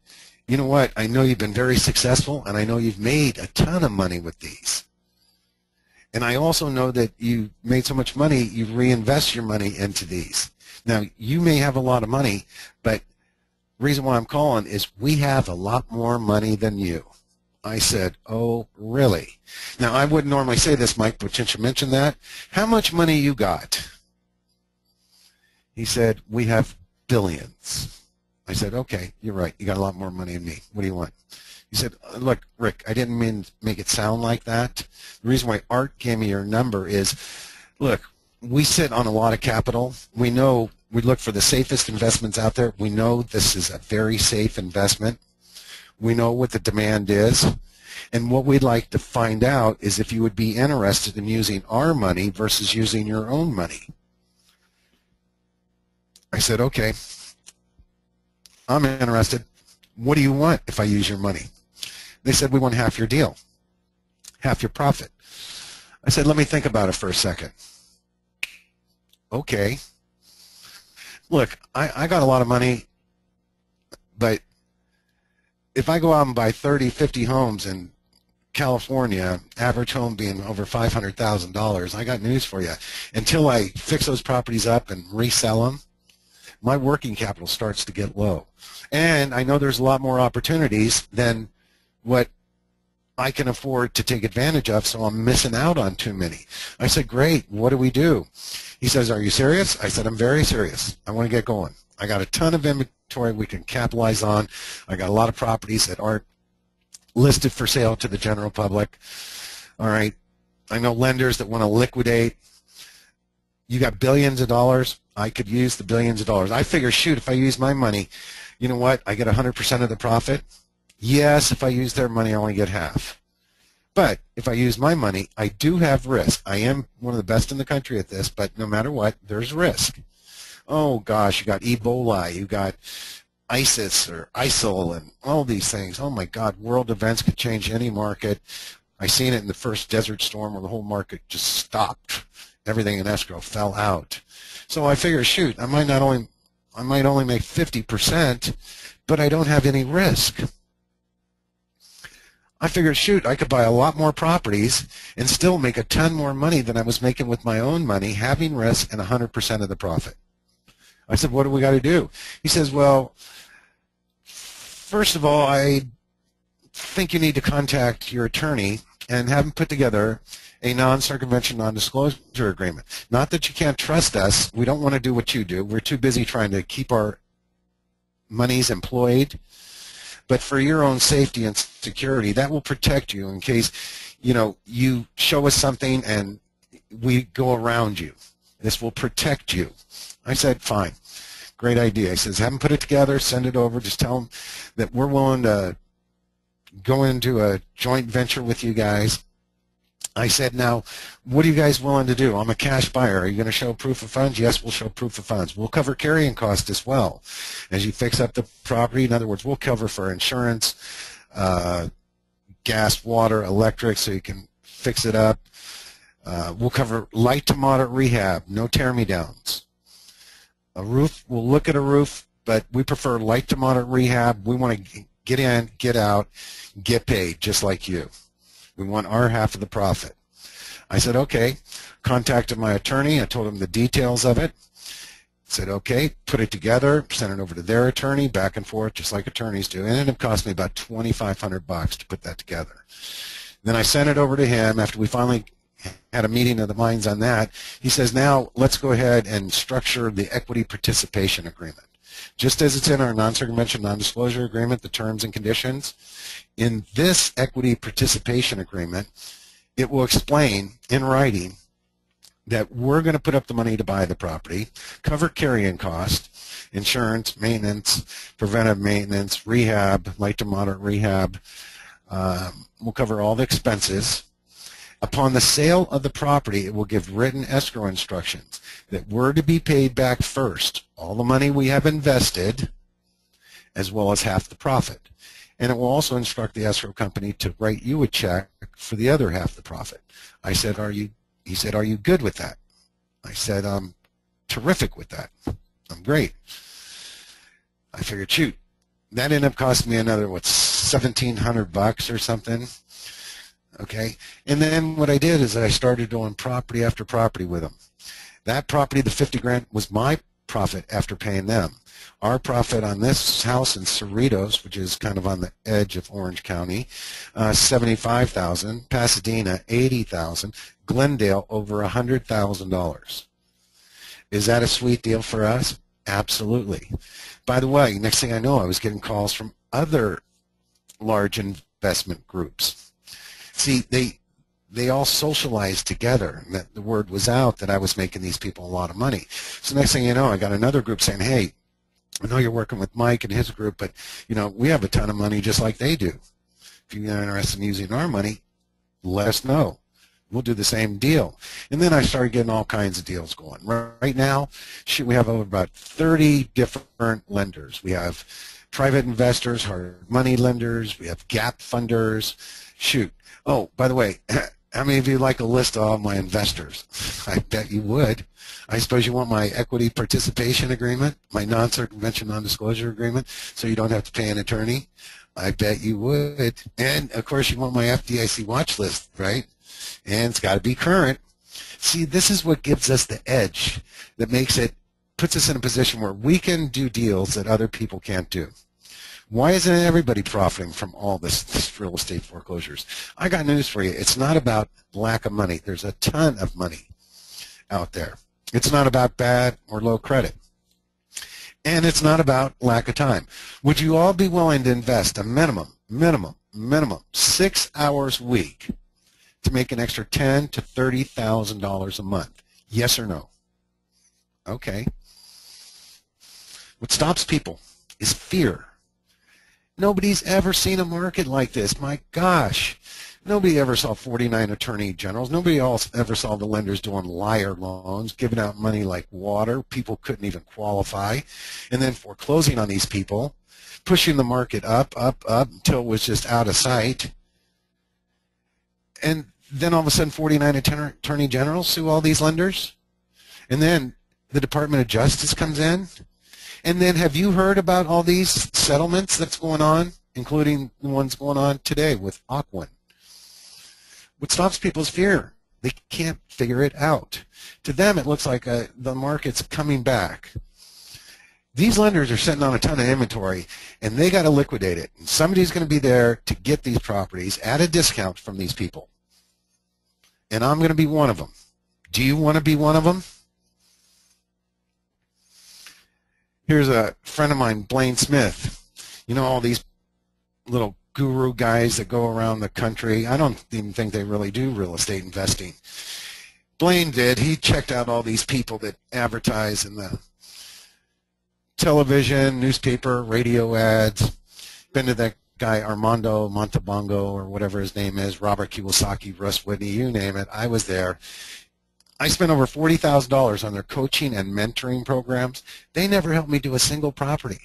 you know what? I know you've been very successful, and I know you've made a ton of money with these. And I also know that you made so much money, you reinvest your money into these. Now, you may have a lot of money, but the reason why I'm calling is we have a lot more money than you. I said, oh, really? Now, I wouldn't normally say this, Mike, but since you mentioned that, how much money you got? He said, we have billions. I said, okay, you're right. You got a lot more money than me. What do you want? He said, look, Rick, I didn't mean to make it sound like that. The reason why Art gave me your number is, look, we sit on a lot of capital. We know we look for the safest investments out there. We know this is a very safe investment. We know what the demand is. And what we'd like to find out is if you would be interested in using our money versus using your own money. I said, okay, I'm interested. What do you want if I use your money? They said, we want half your deal, half your profit. I said, let me think about it for a second. Okay. Look, I got a lot of money, but if I go out and buy 30, 50 homes in California, average home being over $500,000, I got news for you. Until I fix those properties up and resell them, my working capital starts to get low. And I know there's a lot more opportunities than what I can afford to take advantage of, so I'm missing out on too many. I said, great, what do we do? He says, are you serious? I said, I'm very serious. I want to get going. I got a ton of inventory we can capitalize on. I got a lot of properties that aren't listed for sale to the general public. All right. I know lenders that want to liquidate. You got billions of dollars. I could use the billions of dollars. I figure, shoot, if I use my money, you know what? I get 100% of the profit. Yes, if I use their money, I only get half. But if I use my money, I do have risk. I am one of the best in the country at this, but no matter what, there's risk. Oh, gosh, you got Ebola, you got ISIS or ISIL and all these things. Oh, my God, world events could change any market. I seen it in the first Desert Storm where the whole market just stopped. Everything in escrow fell out. So I figure, shoot, I might only make 50%, but I don't have any risk. I figured, shoot, I could buy a lot more properties and still make a ton more money than I was making with my own money, having risk and 100% of the profit. I said, what do we got to do? He says, well, first of all, I think you need to contact your attorney and have him put together a non-circumvention, non-disclosure agreement. Not that you can't trust us. We don't want to do what you do. We're too busy trying to keep our monies employed. But for your own safety and security, that will protect you in case, you know, you show us something and we go around you. This will protect you. I said, fine. Great idea. He says, have them put it together, send it over. Just tell them that we're willing to go into a joint venture with you guys. I said, now, what are you guys willing to do? I'm a cash buyer. Are you going to show proof of funds? Yes, we'll show proof of funds. We'll cover carrying costs as well. As you fix up the property, in other words, we'll cover for insurance, gas, water, electric, so you can fix it up. We'll cover light to moderate rehab, no tear-me-downs. A roof, we'll look at a roof, but we prefer light to moderate rehab. We want to get in, get out, get paid, just like you. We want our half of the profit. I said, okay. Contacted my attorney. I told him the details of it. Said, okay, put it together, sent it over to their attorney, back and forth, just like attorneys do. And it cost me about $2,500 to put that together. Then I sent it over to him after we finally had a meeting of the minds on that. He says, now let's go ahead and structure the equity participation agreement. Just as it's in our non-circumvention, non-disclosure agreement, the terms and conditions, in this equity participation agreement, it will explain in writing that we're going to put up the money to buy the property, cover carrying costs, insurance, maintenance, preventive maintenance, rehab, light to moderate rehab. We'll cover all the expenses. Upon the sale of the property, it will give written escrow instructions that we're to be paid back first, all the money we have invested, as well as half the profit. And it will also instruct the escrow company to write you a check for the other half the profit. I said, he said, are you good with that? I said, I'm terrific with that. I'm great. I figured, shoot, that ended up costing me another, what, $1,700 or something. Okay, and then what I did is I started doing property after property with them. That property, the 50 grand, was my profit after paying them. Our profit on this house in Cerritos, which is kind of on the edge of Orange County, $75,000. Pasadena, $80,000. Glendale, over $100,000. Is that a sweet deal for us? Absolutely. By the way, next thing I know, I was getting calls from other large investment groups. See, they all socialized together. That the word was out that I was making these people a lot of money. So next thing you know, I got another group saying, hey, I know you're working with Mike and his group, but we have a ton of money just like they do. If you're interested in using our money, let us know. We'll do the same deal. And then I started getting all kinds of deals going. Right now, we have over about 30 different lenders. We have private investors, hard money lenders. We have gap funders. Shoot. Oh, by the way, how many of you like a list of all my investors? I bet you would. I suppose you want my equity participation agreement, my non-circumvention non-disclosure agreement, so you don't have to pay an attorney? I bet you would. And, of course, you want my FDIC watch list, right? And it's got to be current. See, this is what gives us the edge that puts us in a position where we can do deals that other people can't do. Why isn't everybody profiting from all this real estate foreclosures? I got news for you. It's not about lack of money. There's a ton of money out there. It's not about bad or low credit. And it's not about lack of time. Would you all be willing to invest a minimum 6 hours a week to make an extra $10,000 to $30,000 a month? Yes or no? Okay. What stops people is fear. Nobody's ever seen a market like this. My gosh. Nobody ever saw 49 attorney generals. Nobody else ever saw the lenders doing liar loans, giving out money like water. People couldn't even qualify. And then foreclosing on these people, pushing the market up until it was just out of sight. And then all of a sudden 49 attorney generals sue all these lenders. And then the Department of Justice comes in. And then have you heard about all these settlements that's going on, including the ones going on today with Aquin? What stops people is fear. They can't figure it out. To them, it looks like the market's coming back. These lenders are sitting on a ton of inventory, and they got to liquidate it. And somebody's going to be there to get these properties at a discount from these people. And I'm going to be one of them. Do you want to be one of them? Here's a friend of mine, Blaine Smith. You know all these little guru guys that go around the country. I don't even think they really do real estate investing. Blaine did. He checked out all these people that advertise in the television, newspaper, radio ads. Been to that guy Armando Montalbano or whatever his name is, Robert Kiyosaki, Russ Whitney, you name it. I was there. I spent over $40,000 on their coaching and mentoring programs. They never helped me do a single property.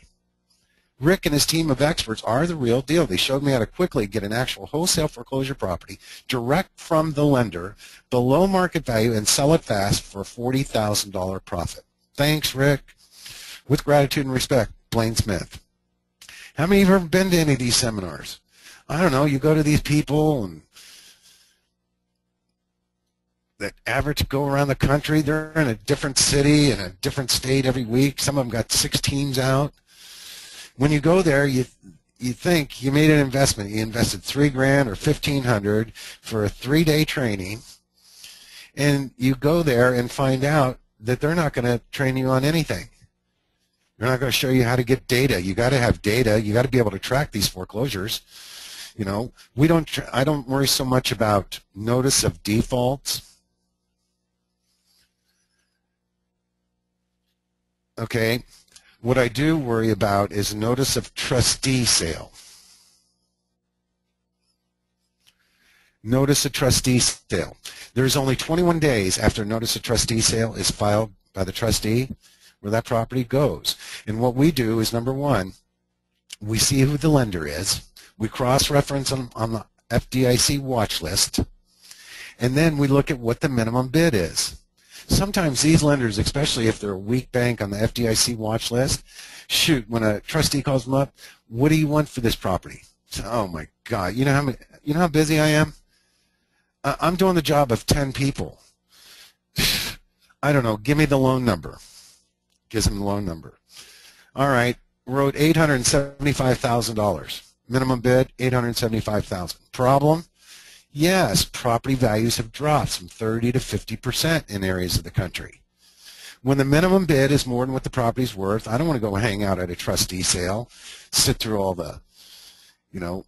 Rick and his team of experts are the real deal. They showed me how to quickly get an actual wholesale foreclosure property direct from the lender, below market value, and sell it fast for a $40,000 profit. Thanks, Rick. With gratitude and respect, Blaine Smith. How many of you have ever been to any of these seminars? I don't know. You go to these people and that average go around the country. They're in a different city and a different state every week. Some of them got 6 teams out. When you go there, you think you made an investment. You invested $3,000 or $1,500 for a 3-day training, and you go there and find out that they're not going to train you on anything. They're not going to show you how to get data. You got to have data. You got to be able to track these foreclosures. You know, I don't worry so much about notice of defaults. Okay. What I do worry about is notice of trustee sale. Notice of trustee sale. There's only 21 days after notice of trustee sale is filed by the trustee where that property goes. And what we do is, number one, we see who the lender is. We cross-reference them on the FDIC watch list. And then we look at what the minimum bid is. Sometimes these lenders, especially if they're a weak bank on the FDIC watch list, shoot, when a trustee calls them up, what do you want for this property? So, oh my God, you know how busy I am? I'm doing the job of 10 people. I don't know, give me the loan number. Gives them the loan number. All right, wrote $875,000. Minimum bid, $875,000. Problem? Yes, property values have dropped from 30 to 50% in areas of the country. When the minimum bid is more than what the property's worth, I don't want to go hang out at a trustee sale, sit through all the, you know,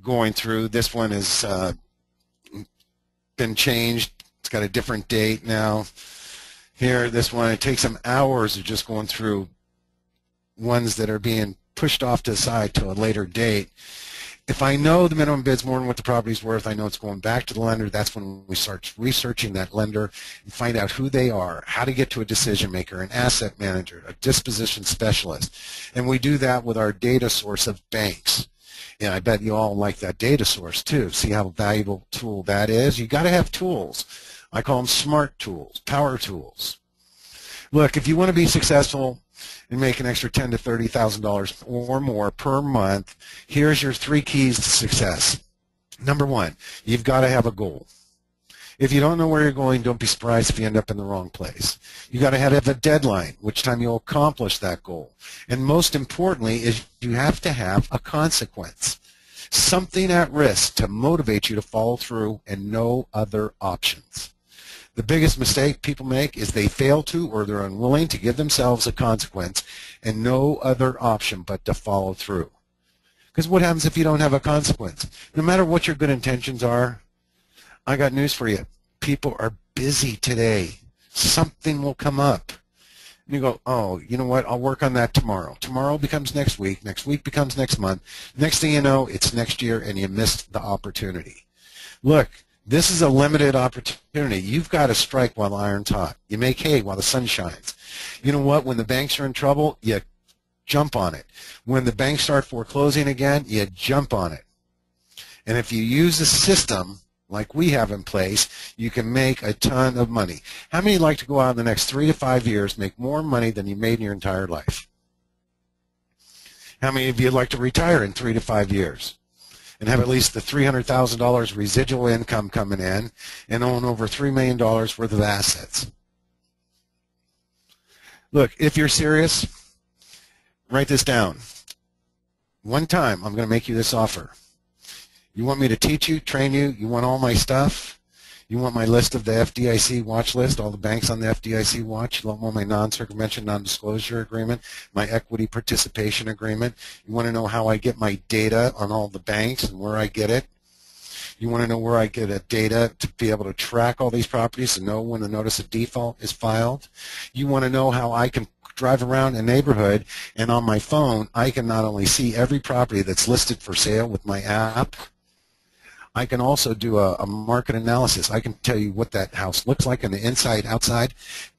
going through. This one has been changed. It's got a different date now. Here, this one, it takes them hours of just going through ones that are being pushed off to the side to a later date. If I know the minimum bid's more than what the property's worth, I know it's going back to the lender. That's when we start researching that lender and find out who they are, how to get to a decision maker, an asset manager, a disposition specialist. And we do that with our data source of banks. And I bet you all like that data source too. See how valuable tool that is? You got to have tools. I call them smart tools, power tools. Look, if you want to be successful and make an extra $10,000 to $30,000 or more per month, here's your 3 keys to success. Number 1, you've got to have a goal. If you don't know where you're going, don't be surprised if you end up in the wrong place. You've got to have a deadline, which time you'll accomplish that goal. And most importantly is you have to have a consequence, something at risk to motivate you to follow through and no other options. The biggest mistake people make is they fail to or they're unwilling to give themselves a consequence and no other option but to follow through. Because what happens if you don't have a consequence? No matter what your good intentions are, I got news for you. People are busy today. Something will come up. And you go, oh, you know what? I'll work on that tomorrow. Tomorrow becomes next week. Next week becomes next month. Next thing you know, it's next year and you missed the opportunity. Look. This is a limited opportunity. You've got to strike while the iron's hot. You make hay while the sun shines. You know what? When the banks are in trouble, you jump on it. When the banks start foreclosing again, you jump on it. And if you use a system like we have in place, you can make a ton of money. How many like to go out in the next 3 to 5 years, make more money than you made in your entire life? How many of you like to retire in 3 to 5 years? And have at least the $300,000 residual income coming in and own over $3 million worth of assets. Look, if you're serious, write this down. One time, I'm going to make you this offer. You want me to teach you, train you, you want all my stuff, you want my list of the FDIC watch list, all the banks on the FDIC watch, you want my non-circumvention, non-disclosure agreement, my equity participation agreement, you want to know how I get my data on all the banks and where I get it, you want to know where I get the data to be able to track all these properties and know when the notice of default is filed, you want to know how I can drive around a neighborhood and on my phone I can not only see every property that's listed for sale with my app, I can also do a market analysis. I can tell you what that house looks like on the inside, outside,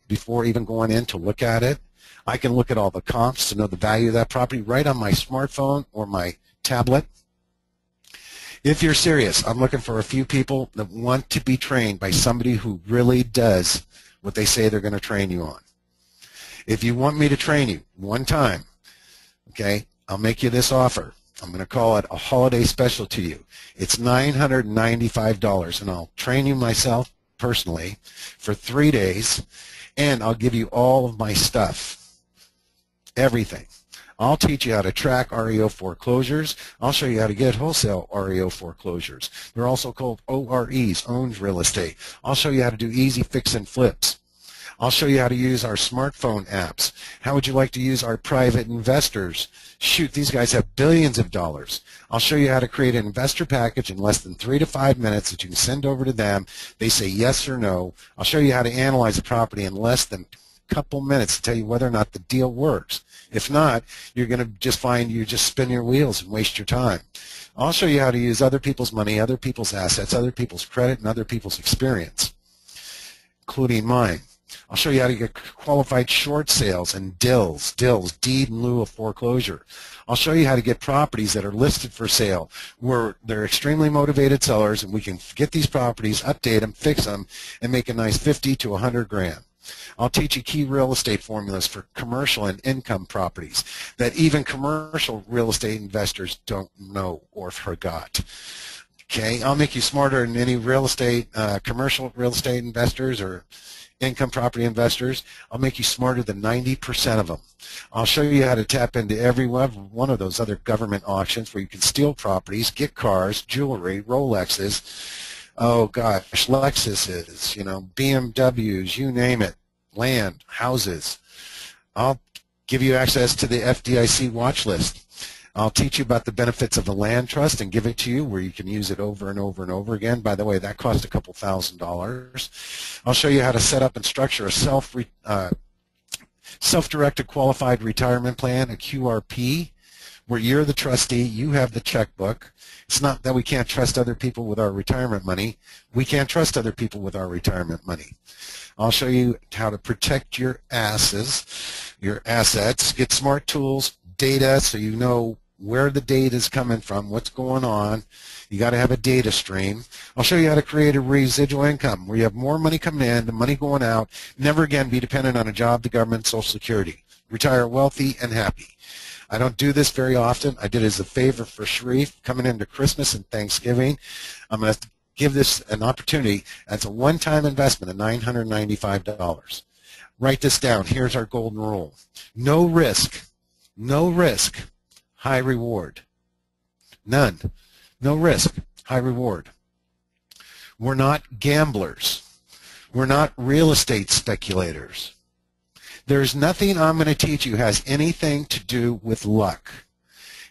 before even going in to look at it. I can look at all the comps to know the value of that property right on my smartphone or my tablet. If you're serious, I'm looking for a few people that want to be trained by somebody who really does what they say they're going to train you on. If you want me to train you one time, okay, I'll make you this offer. I'm going to call it a holiday special to you. It's $995, and I'll train you myself personally for 3 days, and I'll give you all of my stuff, everything. I'll teach you how to track REO foreclosures. I'll show you how to get wholesale REO foreclosures. They're also called OREs, owned real estate. I'll show you how to do easy fix and flips. I'll show you how to use our smartphone apps. How would you like to use our private investors? Shoot, these guys have billions of dollars. I'll show you how to create an investor package in less than 3 to 5 minutes that you can send over to them. They say yes or no. I'll show you how to analyze a property in less than a couple minutes to tell you whether or not the deal works. If not, you're going to just find you just spin your wheels and waste your time. I'll show you how to use other people's money, other people's assets, other people's credit, and other people's experience, including mine. I'll show you how to get qualified short sales and DILs, deed in lieu of foreclosure. I'll show you how to get properties that are listed for sale where they're extremely motivated sellers, and we can get these properties, update them, fix them, and make a nice 50 to 100 grand. I'll teach you key real estate formulas for commercial and income properties that even commercial real estate investors don't know or forgot. Okay, I'll make you smarter than any real estate, commercial real estate investors or income property investors. I'll make you smarter than 90% of them. I'll show you how to tap into every one of those other government auctions where you can steal properties, get cars, jewelry, Rolexes, oh gosh, Lexuses, you know, BMWs, you name it. land, houses. I'll give you access to the FDIC watch list. I'll teach you about the benefits of a land trust and give it to you where you can use it over and over and over again. By the way, that costs a couple $1,000s. I'll show you how to set up and structure a self-directed qualified retirement plan, a QRP, where you're the trustee, you have the checkbook. It's not that we can't trust other people with our retirement money. We can't trust other people with our retirement money. I'll show you how to protect your assets, get smart tools, data, so you know where the data is coming from, what's going on. You got to have a data stream. I'll show you how to create a residual income where you have more money coming in, the money going out. Never again be dependent on a job, the government, Social Security. Retire wealthy and happy. I don't do this very often. I did it as a favor for Cherif coming into Christmas and Thanksgiving. I'm going to give this an opportunity. That's a one-time investment of $995. Write this down. Here's our golden rule. No risk, high reward. None. No risk, high reward. We're not gamblers. We're not real estate speculators. There's nothing I'm going to teach you has anything to do with luck.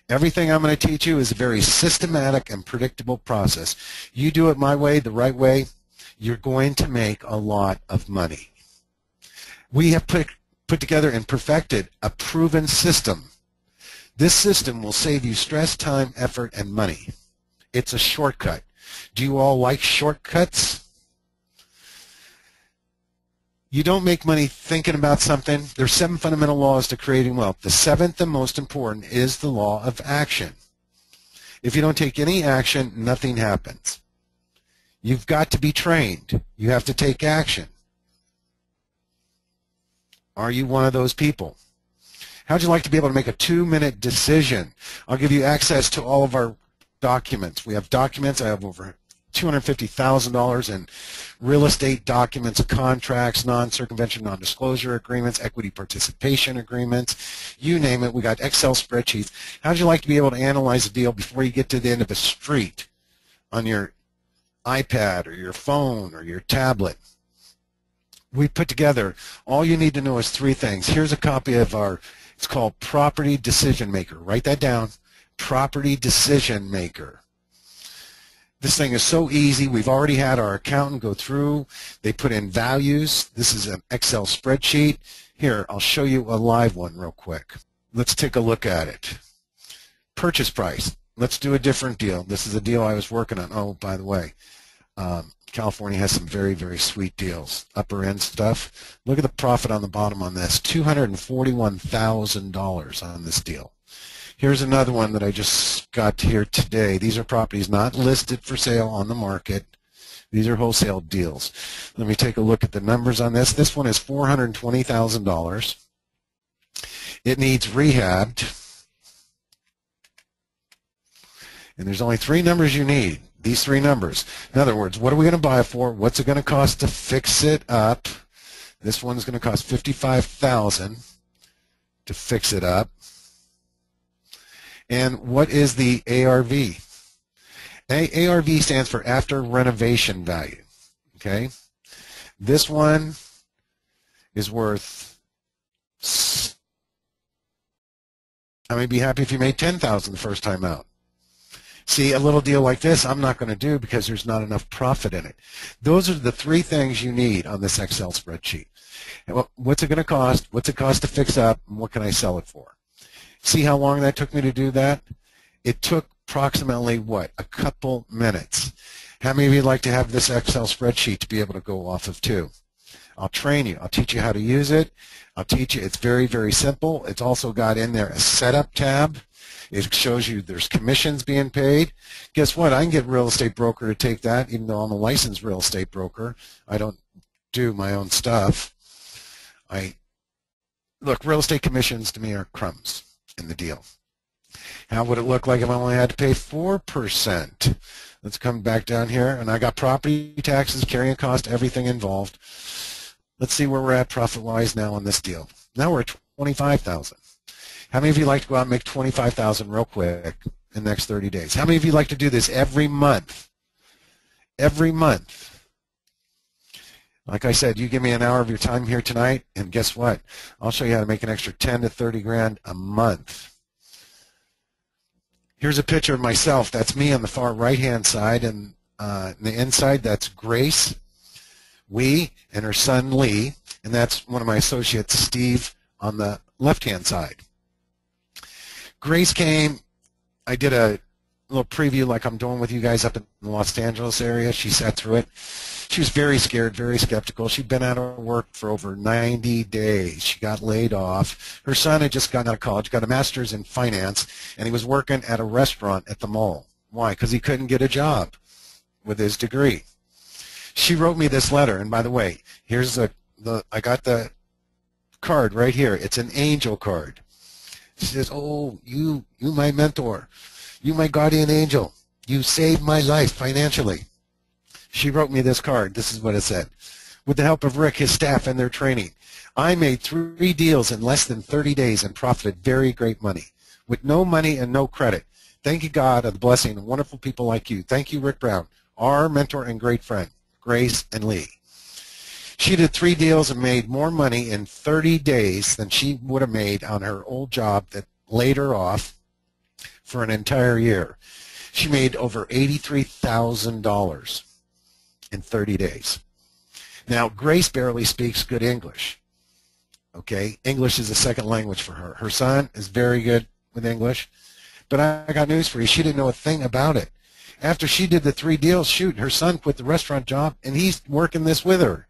Everything I'm going to teach you is a very systematic and predictable process. You do it my way, the right way, you're going to make a lot of money. We have put together and perfected a proven system. This system will save you stress, time, effort, and money. It's a shortcut. Do you all like shortcuts? You don't make money thinking about something. There's 7 fundamental laws to creating wealth. The 7th and most important is the law of action. If you don't take any action, nothing happens. You've got to be trained. You have to take action. Are you one of those people? How'd you like to be able to make a 2-minute decision? I'll give you access to all of our documents. We have documents. I have over $250,000 in real estate documents, contracts, non-circumvention, non-disclosure agreements, equity participation agreements, you name it. We got Excel spreadsheets. How'd you like to be able to analyze a deal before you get to the end of a street on your iPad or your phone or your tablet? We put together, all you need to know is 3 things. Here's a copy of our, it's called Property Decision Maker. Write that down, Property Decision Maker. This thing is so easy. We've already had our accountant go through. They put in values. This is an Excel spreadsheet. Here, I'll show you a live one real quick. Let's take a look at it. Purchase price. Let's do a different deal. This is a deal I was working on. Oh, by the way, California has some very, very sweet deals. Upper end stuff. Look at the profit on the bottom on this. $241,000 on this deal. Here's another one that I just got here today. These are properties not listed for sale on the market. These are wholesale deals. Let me take a look at the numbers on this. This one is $420,000. It needs rehabbed. And there's only 3 numbers you need. These 3 numbers. In other words, what are we going to buy it for? What's it going to cost to fix it up? This one's going to cost $55,000 to fix it up. And what is the ARV? ARV stands for after renovation value. Okay? This one is worth, I may be happy if you made $10,000 the first time out. See, a little deal like this I'm not going to do because there's not enough profit in it. Those are the 3 things you need on this Excel spreadsheet. What's it going to cost? What's it cost to fix up? And what can I sell it for? See how long that took me to do that? It took approximately, what, a couple minutes. How many of you would like to have this Excel spreadsheet to be able to go off of too? I'll train you. I'll teach you how to use it. I'll teach you. It's very, very simple. It's also got in there a setup tab. It shows you there's commissions being paid. Guess what? I can get a real estate broker to take that, even though I'm a licensed real estate broker. I don't do my own stuff. Look, real estate commissions to me are crumbs in the deal. How would it look like if I only had to pay 4%? Let's come back down here, and I got property taxes, carrying cost, everything involved. Let's see where we're at profit-wise now on this deal. Now we're at $25,000. How many of you like to go out and make $25,000 real quick in the next 30 days? How many of you like to do this every month? Every month. Like I said, you give me an hour of your time here tonight, and guess what? I'll show you how to make an extra 10 to 30 grand a month. Here's a picture of myself. That's me on the far right-hand side, and on the inside, that's Grace, and her son, Lee, and that's one of my associates, Steve, on the left-hand side. Grace came. I did a little preview like I'm doing with you guys up in the Los Angeles area. She sat through it. She was very scared, very skeptical. She'd been out of work for over 90 days. She got laid off. Her son had just gotten out of college, got a master's in finance, and he was working at a restaurant at the mall. Why? Because he couldn't get a job with his degree. She wrote me this letter, and by the way, here's I got the card right here. It's an angel card. She says, "Oh, you my mentor. You my guardian angel. You saved my life financially." She wrote me this card. This is what it said. "With the help of Rick, his staff, and their training, I made 3 deals in less than 30 days and profited very great money. With no money and no credit. Thank you, God, of the blessing of wonderful people like you. Thank you, Rick Brown, our mentor and great friend, Grace and Lee." She did 3 deals and made more money in 30 days than she would have made on her old job that laid her off for an entire year. She made over $83,000 in 30 days. Now, Grace barely speaks good English. Okay, English is a second language for her. Her son is very good with English, but I got news for you. She didn't know a thing about it. After she did the 3 deals, shoot, her son quit the restaurant job, and he's working this with her.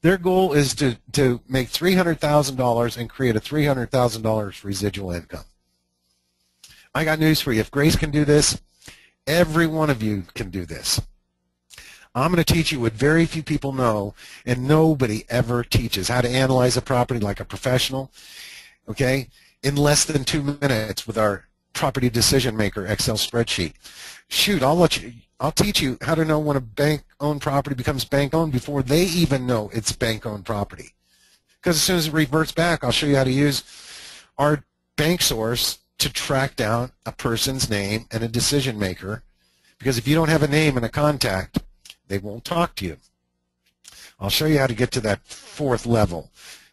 Their goal is to make $300,000 and create a $300,000 residual income. I got news for you. If Grace can do this, every one of you can do this. I'm going to teach you what very few people know, and nobody ever teaches, how to analyze a property like a professional, okay, in less than 2 minutes with our property decision maker Excel spreadsheet. Shoot, I'll teach you how to know when a bank-owned property becomes bank-owned before they even know it's bank-owned property. Because as soon as it reverts back, I'll show you how to use our bank source to track down a person's name and a decision maker. Because if you don't have a name and a contact, they won't talk to you. I'll show you how to get to that 4th level,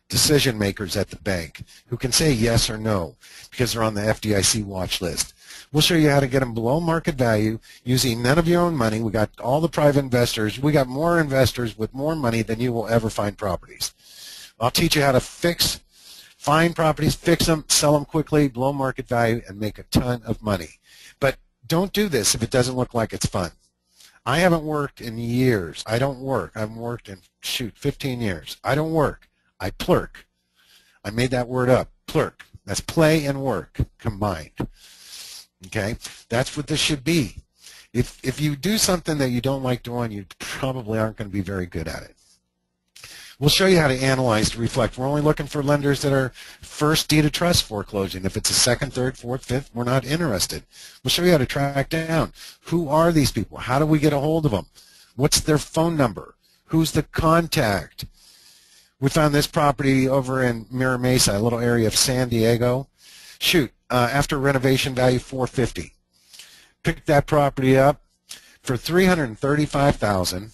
decision makers at the bank who can say yes or no because they're on the FDIC watch list. We'll show you how to get them below market value using none of your own money. We got all the private investors. We got more investors with more money than you will ever find properties. I'll teach you how to find properties, fix them, sell them quickly, below market value, and make a ton of money. But don't do this if it doesn't look like it's fun. I haven't worked in years. I don't work. I've worked in, 15 years. I don't work. I plurk. I made that word up, plurk. That's play and work combined. Okay? That's what this should be. If you do something that you don't like doing, you probably aren't going to be very good at it. We'll show you how to analyze to reflect. We're only looking for lenders that are first deed of trust foreclosing. If it's a 2nd, 3rd, 4th, 5th, we're not interested. We'll show you how to track down. Who are these people? How do we get a hold of them? What's their phone number? Who's the contact? We found this property over in Mira Mesa, a little area of San Diego. Shoot, after renovation value, $450. Picked that property up for $335,000.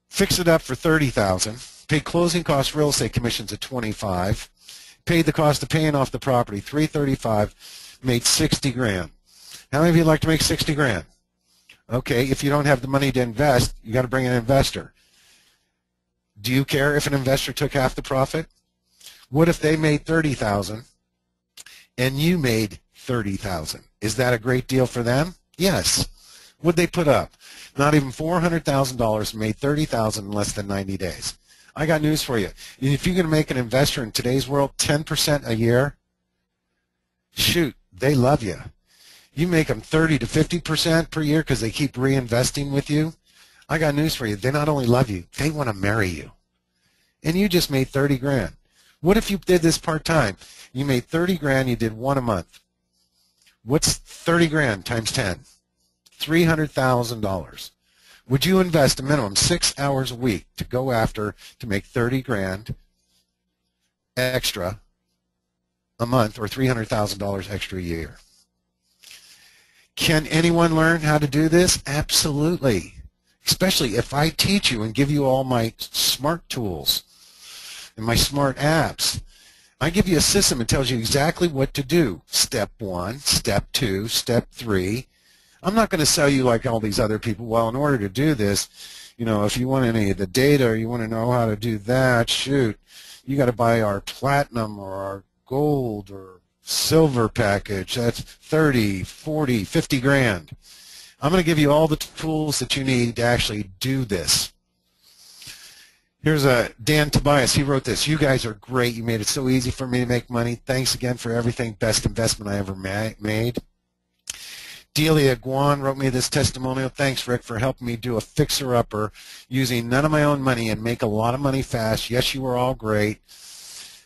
Fixed it up for $30,000. Paid closing costs, real estate commissions at $25,000. Paid the cost of paying off the property, $335,000. Made 60 grand. How many of you like to make 60 grand? Okay, if you don't have the money to invest, you got to bring an investor. Do you care if an investor took half the profit? What if they made $30,000 and you made $30,000? Is that a great deal for them? Yes. What'd they put up? Not even $400,000, made $30,000 in less than 90 days. I got news for you. If you're going to make an investor in today's world 10% a year, shoot, they love you. You make them 30 to 50% per year because they keep reinvesting with you. I got news for you. They not only love you, they want to marry you. And you just made 30 grand. What if you did this part-time? You made 30 grand, you did 1 a month. What's 30 grand times 10? $300,000. Would you invest a minimum 6 hours a week to go after to make 30 grand extra a month or $300,000 extra a year? Can anyone learn how to do this? Absolutely. especially if I teach you and give you all my smart tools and my smart apps. I give you a system that tells you exactly what to do. Step 1, Step 2, Step 3. I'm not going to sell you like all these other people. Well, in order to do this, you know, if you want any of the data or you want to know how to do that, shoot, you got to buy our platinum or our gold or silver package. That's 30, 40, 50 grand. I'm going to give you all the tools that you need to actually do this. Here's Dan Tobias. He wrote this. You guys are great. You made it so easy for me to make money. Thanks again for everything. Best investment I ever made. Delia Guan wrote me this testimonial. Thanks, Rick, for helping me do a fixer-upper using none of my own money and make a lot of money fast. Yes, you were all great.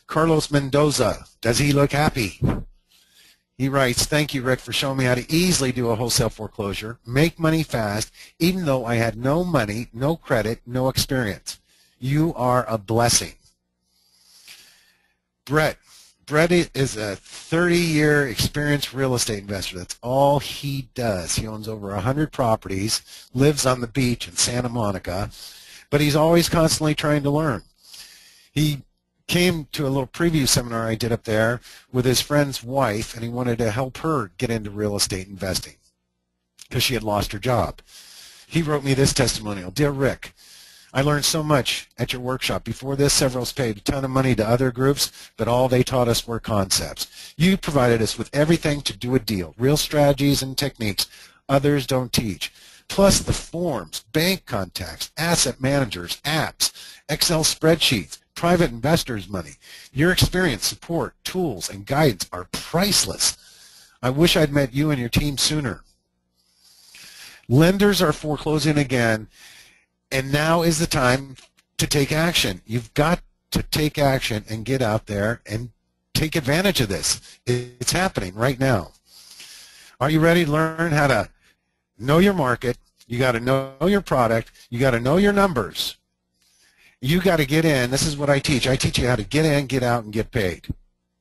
Carlos Mendoza. Does he look happy? He writes, thank you, Rick, for showing me how to easily do a wholesale foreclosure, make money fast, even though I had no money, no credit, no experience. You are a blessing. Brett. Brett is a 30-year experienced real estate investor. That's all he does. He owns over 100 properties, lives on the beach in Santa Monica, but he's always constantly trying to learn. He came to a little preview seminar I did up there with his friend's wife, and he wanted to help her get into real estate investing because she had lost her job. He wrote me this testimonial. Dear Rick, I learned so much at your workshop. Before this, several of us paid a ton of money to other groups, but all they taught us were concepts. You provided us with everything to do a deal, real strategies and techniques others don't teach, plus the forms, bank contacts, asset managers, apps, Excel spreadsheets, private investors' money. Your experience, support, tools, and guidance are priceless. I wish I'd met you and your team sooner. Lenders are foreclosing again, and now is the time to take action. You've got to take action and get out there and take advantage of this. It's happening right now. Are you ready to learn how to know your market? You got to know your product. You got to know your numbers. You got to get in. This is what I teach. I teach you how to get in, get out, and get paid.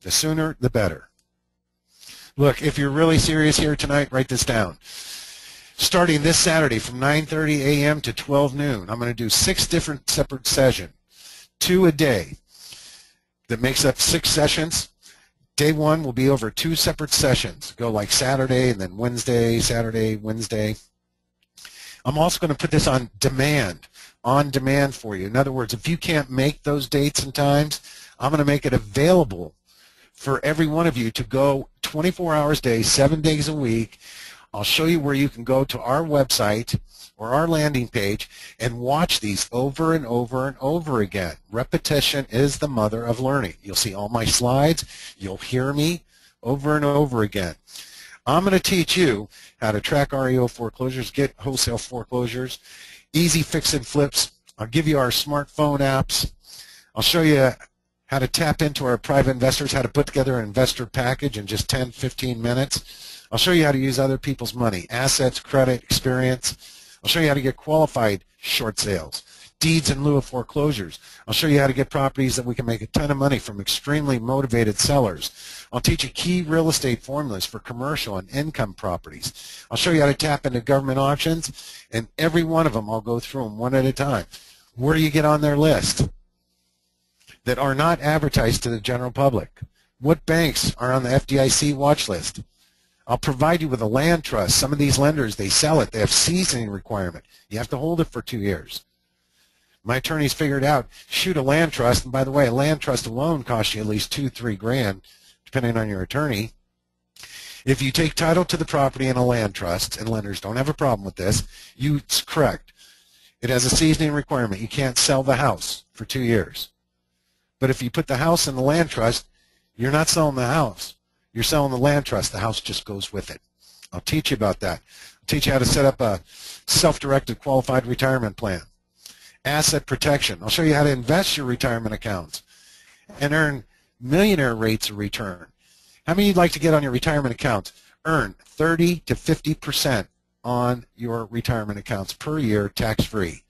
The sooner, the better. Look, if you're really serious here tonight, write this down. Starting this Saturday from 9:30 a.m. to 12 noon, I'm going to do 6 different separate sessions, 2 a day. That makes up 6 sessions. Day 1 will be over 2 separate sessions. Go like Saturday and then Wednesday, Saturday, Wednesday. I'm also going to put this on demand for you. In other words, if you can't make those dates and times, I'm going to make it available for every one of you to go 24 hours a day, 7 days a week. I'll show you where you can go to our website or our landing page and watch these over and over and over again. Repetition is the mother of learning. You'll see all my slides. You'll hear me over and over again. I'm going to teach you how to track REO foreclosures, get wholesale foreclosures, easy fix and flips. I'll give you our smartphone apps. I'll show you how to tap into our private investors, how to put together an investor package in just 10, 15 minutes. I'll show you how to use other people's money, assets, credit, experience. I'll show you how to get qualified short sales, deeds in lieu of foreclosures. I'll show you how to get properties that we can make a ton of money from extremely motivated sellers. I'll teach you key real estate formulas for commercial and income properties. I'll show you how to tap into government auctions, and every one of them I'll go through them one at a time. Where do you get on their list that are not advertised to the general public? What banks are on the FDIC watch list? I'll provide you with a land trust. Some of these lenders, they sell it. They have seasoning requirement. You have to hold it for 2 years. My attorneys figured out, shoot a land trust, and by the way, a land trust alone costs you at least $2-3 grand, depending on your attorney. If you take title to the property in a land trust, and lenders don't have a problem with this, it's correct. It has a seasoning requirement. You can't sell the house for 2 years. But if you put the house in the land trust, you're not selling the house. You're selling the land trust. The house just goes with it. I'll teach you about that. I'll teach you how to set up a self-directed qualified retirement plan. Asset protection. I'll show you how to invest your retirement accounts and earn millionaire rates of return. How many you'd like to get on your retirement accounts? Earn 30 to 50% on your retirement accounts per year tax-free.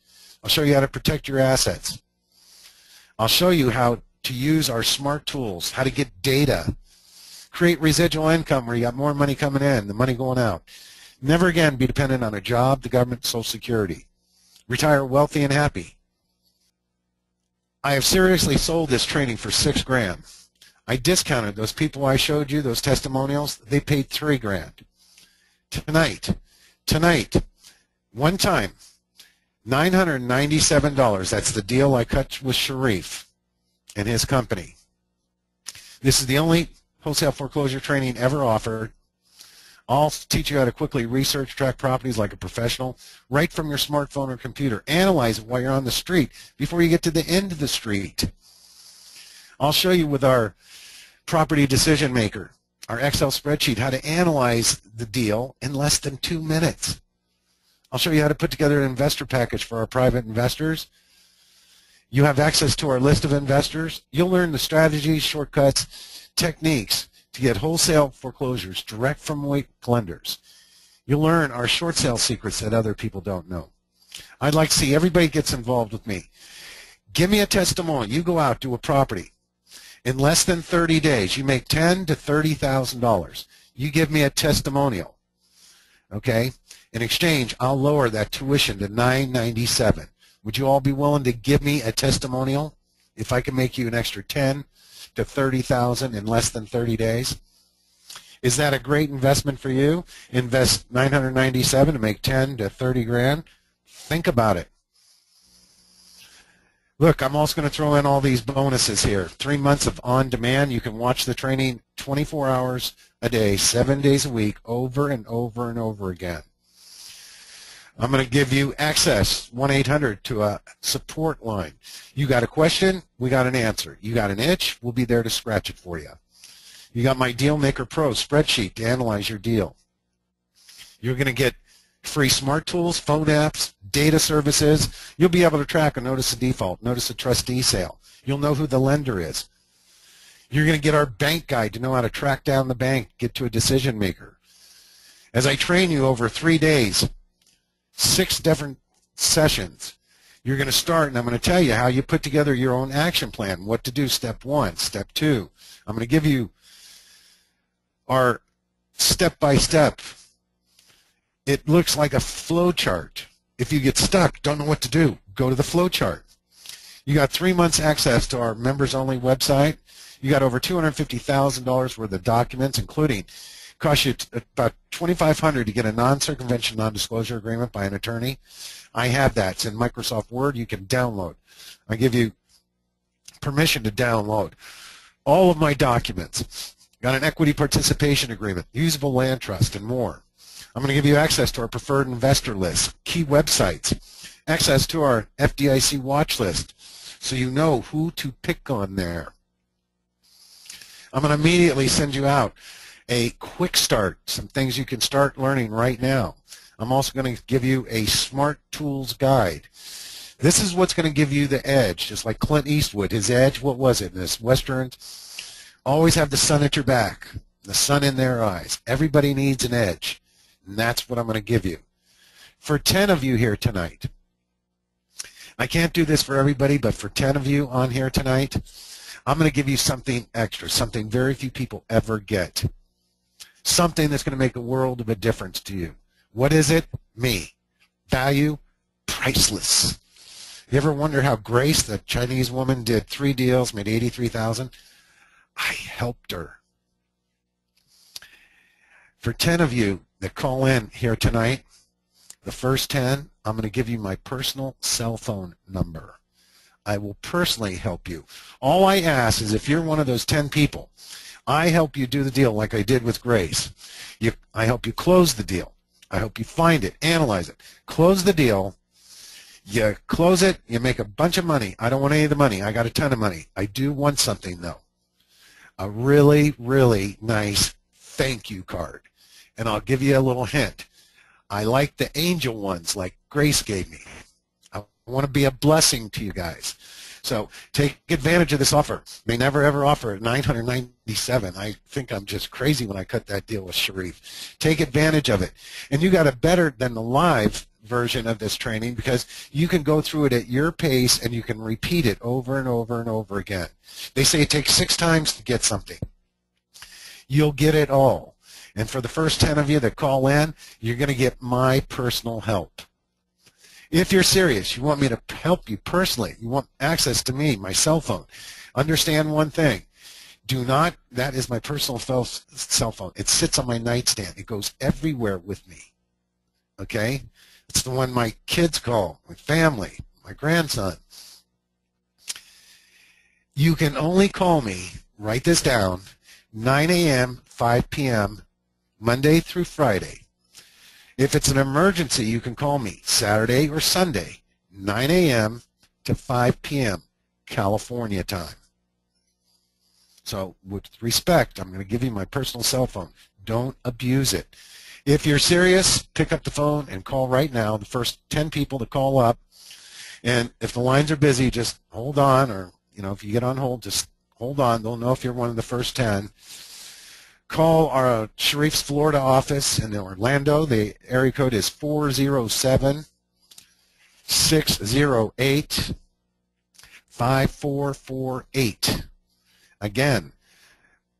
I'll show you how to protect your assets. I'll show you how to use our smart tools, how to get data, create residual income where you got more money coming in, the money going out. Never again be dependent on a job, the government, Social Security. Retire wealthy and happy. I have seriously sold this training for $6,000. I discounted those people I showed you, those testimonials. They paid $3,000. Tonight, one time, $997. That's the deal I cut with Cherif and his company. This is the only wholesale foreclosure training ever offered. I'll teach you how to quickly research, track properties like a professional, right from your smartphone or computer. Analyze it while you're on the street before you get to the end of the street. I'll show you with our property decision maker, our Excel spreadsheet, how to analyze the deal in less than 2 minutes. I'll show you how to put together an investor package for our private investors. You have access to our list of investors. You'll learn the strategies, shortcuts, techniques to get wholesale foreclosures direct from lenders. You'll learn our short sale secrets that other people don't know. I'd like to see everybody gets involved with me. Give me a testimonial. You go out to a property. In less than 30 days, you make $10,000 to $30,000. You give me a testimonial, okay? In exchange, I'll lower that tuition to $997. Would you all be willing to give me a testimonial if I can make you an extra $10,000 to $30,000 in less than 30 days? Is that a great investment for you? Invest $997 to make $10,000 to $30,000. Think about it. Look, I'm also going to throw in all these bonuses here. 3 months of on-demand. You can watch the training 24 hours a day, 7 days a week, over and over and over again. I'm going to give you access, 1-800, to a support line. You got a question, we got an answer. You got an itch, we'll be there to scratch it for you. You got my Deal Maker Pro spreadsheet to analyze your deal. You're going to get free smart tools, phone apps, data services. You'll be able to track a notice of default, notice a trustee sale. You'll know who the lender is. You're going to get our bank guide to know how to track down the bank, get to a decision maker. As I train you over 3 days, 6 different sessions, you're going to start, and I'm going to tell you how you put together your own action plan, what to do, step 1, step 2. I'm going to give you our step-by-step. It looks like a flow chart. If you get stuck, don't know what to do, go to the flow chart. You got 3 months access to our members-only website. You got over $250,000 worth of documents, including cost you about $2,500 to get a non-circumvention, non-disclosure agreement by an attorney. I have that. It's in Microsoft Word. You can download. I give you permission to download all of my documents. Got an equity participation agreement, usable land trust, and more. I'm going to give you access to our preferred investor list, key websites, access to our FDIC watch list, so you know who to pick on there. I'm going to immediately send you out a quick start, some things you can start learning right now. I'm also going to give you a smart tools guide. This is what's going to give you the edge, just like Clint Eastwood. His edge, what was it? This Westerns, always have the sun at your back, the sun in their eyes. Everybody needs an edge, and that's what I'm going to give you. For 10 of you here tonight, I can't do this for everybody, but for 10 of you on here tonight, I'm going to give you something extra, something very few people ever get. Something that's going to make a world of a difference to you. What is it? Me. Value, priceless. You ever wonder how Grace, the Chinese woman, did 3 deals, made $83,000? I helped her. For 10 of you that call in here tonight, the first 10, I'm going to give you my personal cell phone number. I will personally help you. All I ask is if you're one of those 10 people, I help you do the deal like I did with Grace. I help you close the deal. I help you find it, analyze it, close the deal. You close it, you make a bunch of money. I don't want any of the money. I got a ton of money. I do want something, though. A really, really nice thank you card. And I'll give you a little hint. I like the angel ones like Grace gave me. I want to be a blessing to you guys. So take advantage of this offer. They never ever offer at $997. I think I'm just crazy when I cut that deal with Cherif. Take advantage of it. And you got a better than the live version of this training because you can go through it at your pace and you can repeat it over and over and over again. They say it takes 6 times to get something. You'll get it all. And for the first 10 of you that call in, you're going to get my personal help. If you're serious, you want me to help you personally, you want access to me, my cell phone, understand one thing. Do not, that is my personal cell phone. It sits on my nightstand. It goes everywhere with me. Okay? It's the one my kids call, my family, my grandson. You can only call me, write this down, 9 a.m., 5 p.m., Monday through Friday. If it's an emergency, you can call me Saturday or Sunday, 9 a.m. to 5 p.m., California time. So with respect, I'm going to give you my personal cell phone. Don't abuse it. If you're serious, pick up the phone and call right now. The first 10 people to call up. And if the lines are busy, just hold on, or if you get on hold, just hold on. They'll know if you're one of the first 10. Call our Cherif's Florida office in Orlando. The area code is 407-608-5448. Again,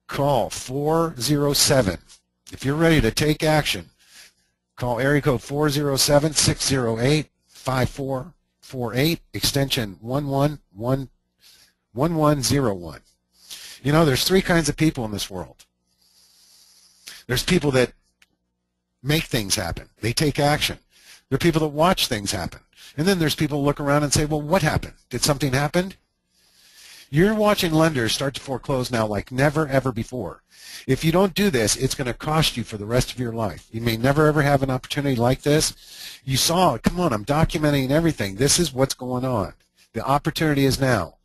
call 407. If you're ready to take action, call area code 407-608-5448, extension 1101. There's three kinds of people in this world. There's people that make things happen. They take action. There are people that watch things happen. And then there's people who look around and say, well, what happened? Did something happen? You're watching lenders start to foreclose now like never, ever before. If you don't do this, it's going to cost you for the rest of your life. You may never, ever have an opportunity like this. You saw it. Come on, I'm documenting everything. This is what's going on. The opportunity is now.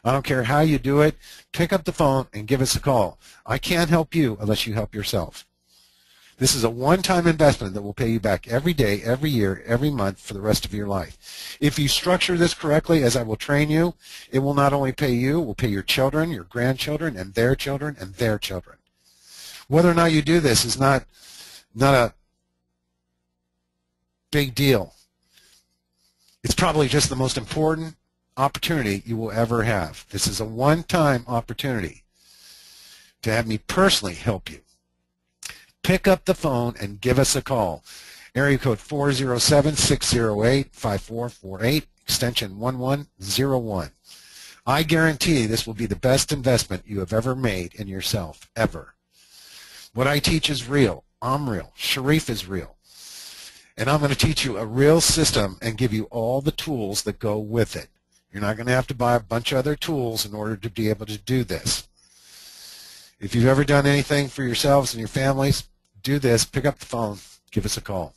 I don't care how you do it. Pick up the phone and give us a call. I can't help you unless you help yourself. This is a one-time investment that will pay you back every day, every year, every month for the rest of your life. If you structure this correctly, as I will train you, it will not only pay you, it will pay your children, your grandchildren, and their children, and their children. Whether or not you do this is not a big deal. It's probably just the most important opportunity you will ever have. This is a one-time opportunity to have me personally help you. Pick up the phone and give us a call. Area code 407-608-5448, extension 1101. I guarantee this will be the best investment you have ever made in yourself, ever. What I teach is real. I'm real. Cherif is real. And I'm going to teach you a real system and give you all the tools that go with it. You're not going to have to buy a bunch of other tools in order to be able to do this. If you've ever done anything for yourselves and your families, do this. Pick up the phone. Give us a call.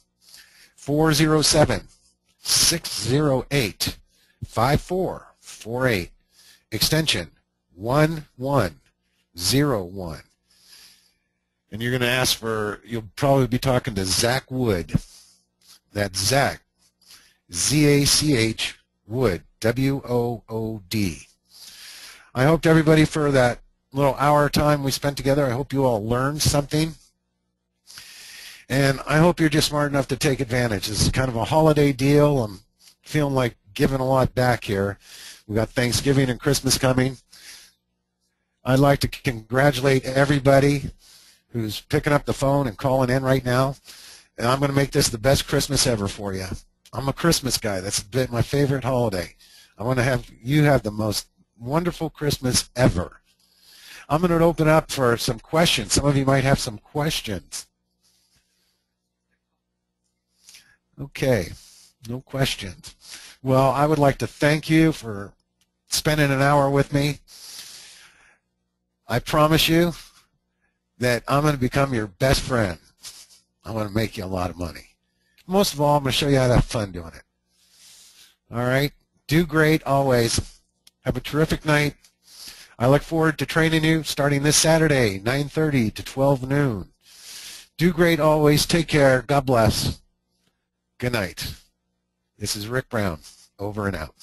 407-608-5448, extension 1101. And you're going to ask you'll probably be talking to Zach Wood. That's Zach, Z-A-C-H, Wood, W-O-O-D. I hoped everybody for that little hour time we spent together, I hope you all learned something. And I hope you're just smart enough to take advantage. This is kind of a holiday deal. I'm feeling like giving a lot back here. We've got Thanksgiving and Christmas coming. I'd like to congratulate everybody who's picking up the phone and calling in right now. And I'm going to make this the best Christmas ever for you. I'm a Christmas guy. That's my favorite holiday. I want to have you have the most wonderful Christmas ever. I'm going to open up for some questions. Some of you might have some questions. Okay, no questions. Well, I would like to thank you for spending an hour with me. I promise you that I'm going to become your best friend. I'm going to make you a lot of money. Most of all, I'm going to show you how to have fun doing it. All right? Do great always. Have a terrific night. I look forward to training you starting this Saturday, 9:30 to 12 noon. Do great always. Take care. God bless. Good night. This is Rick Brown. Over and out.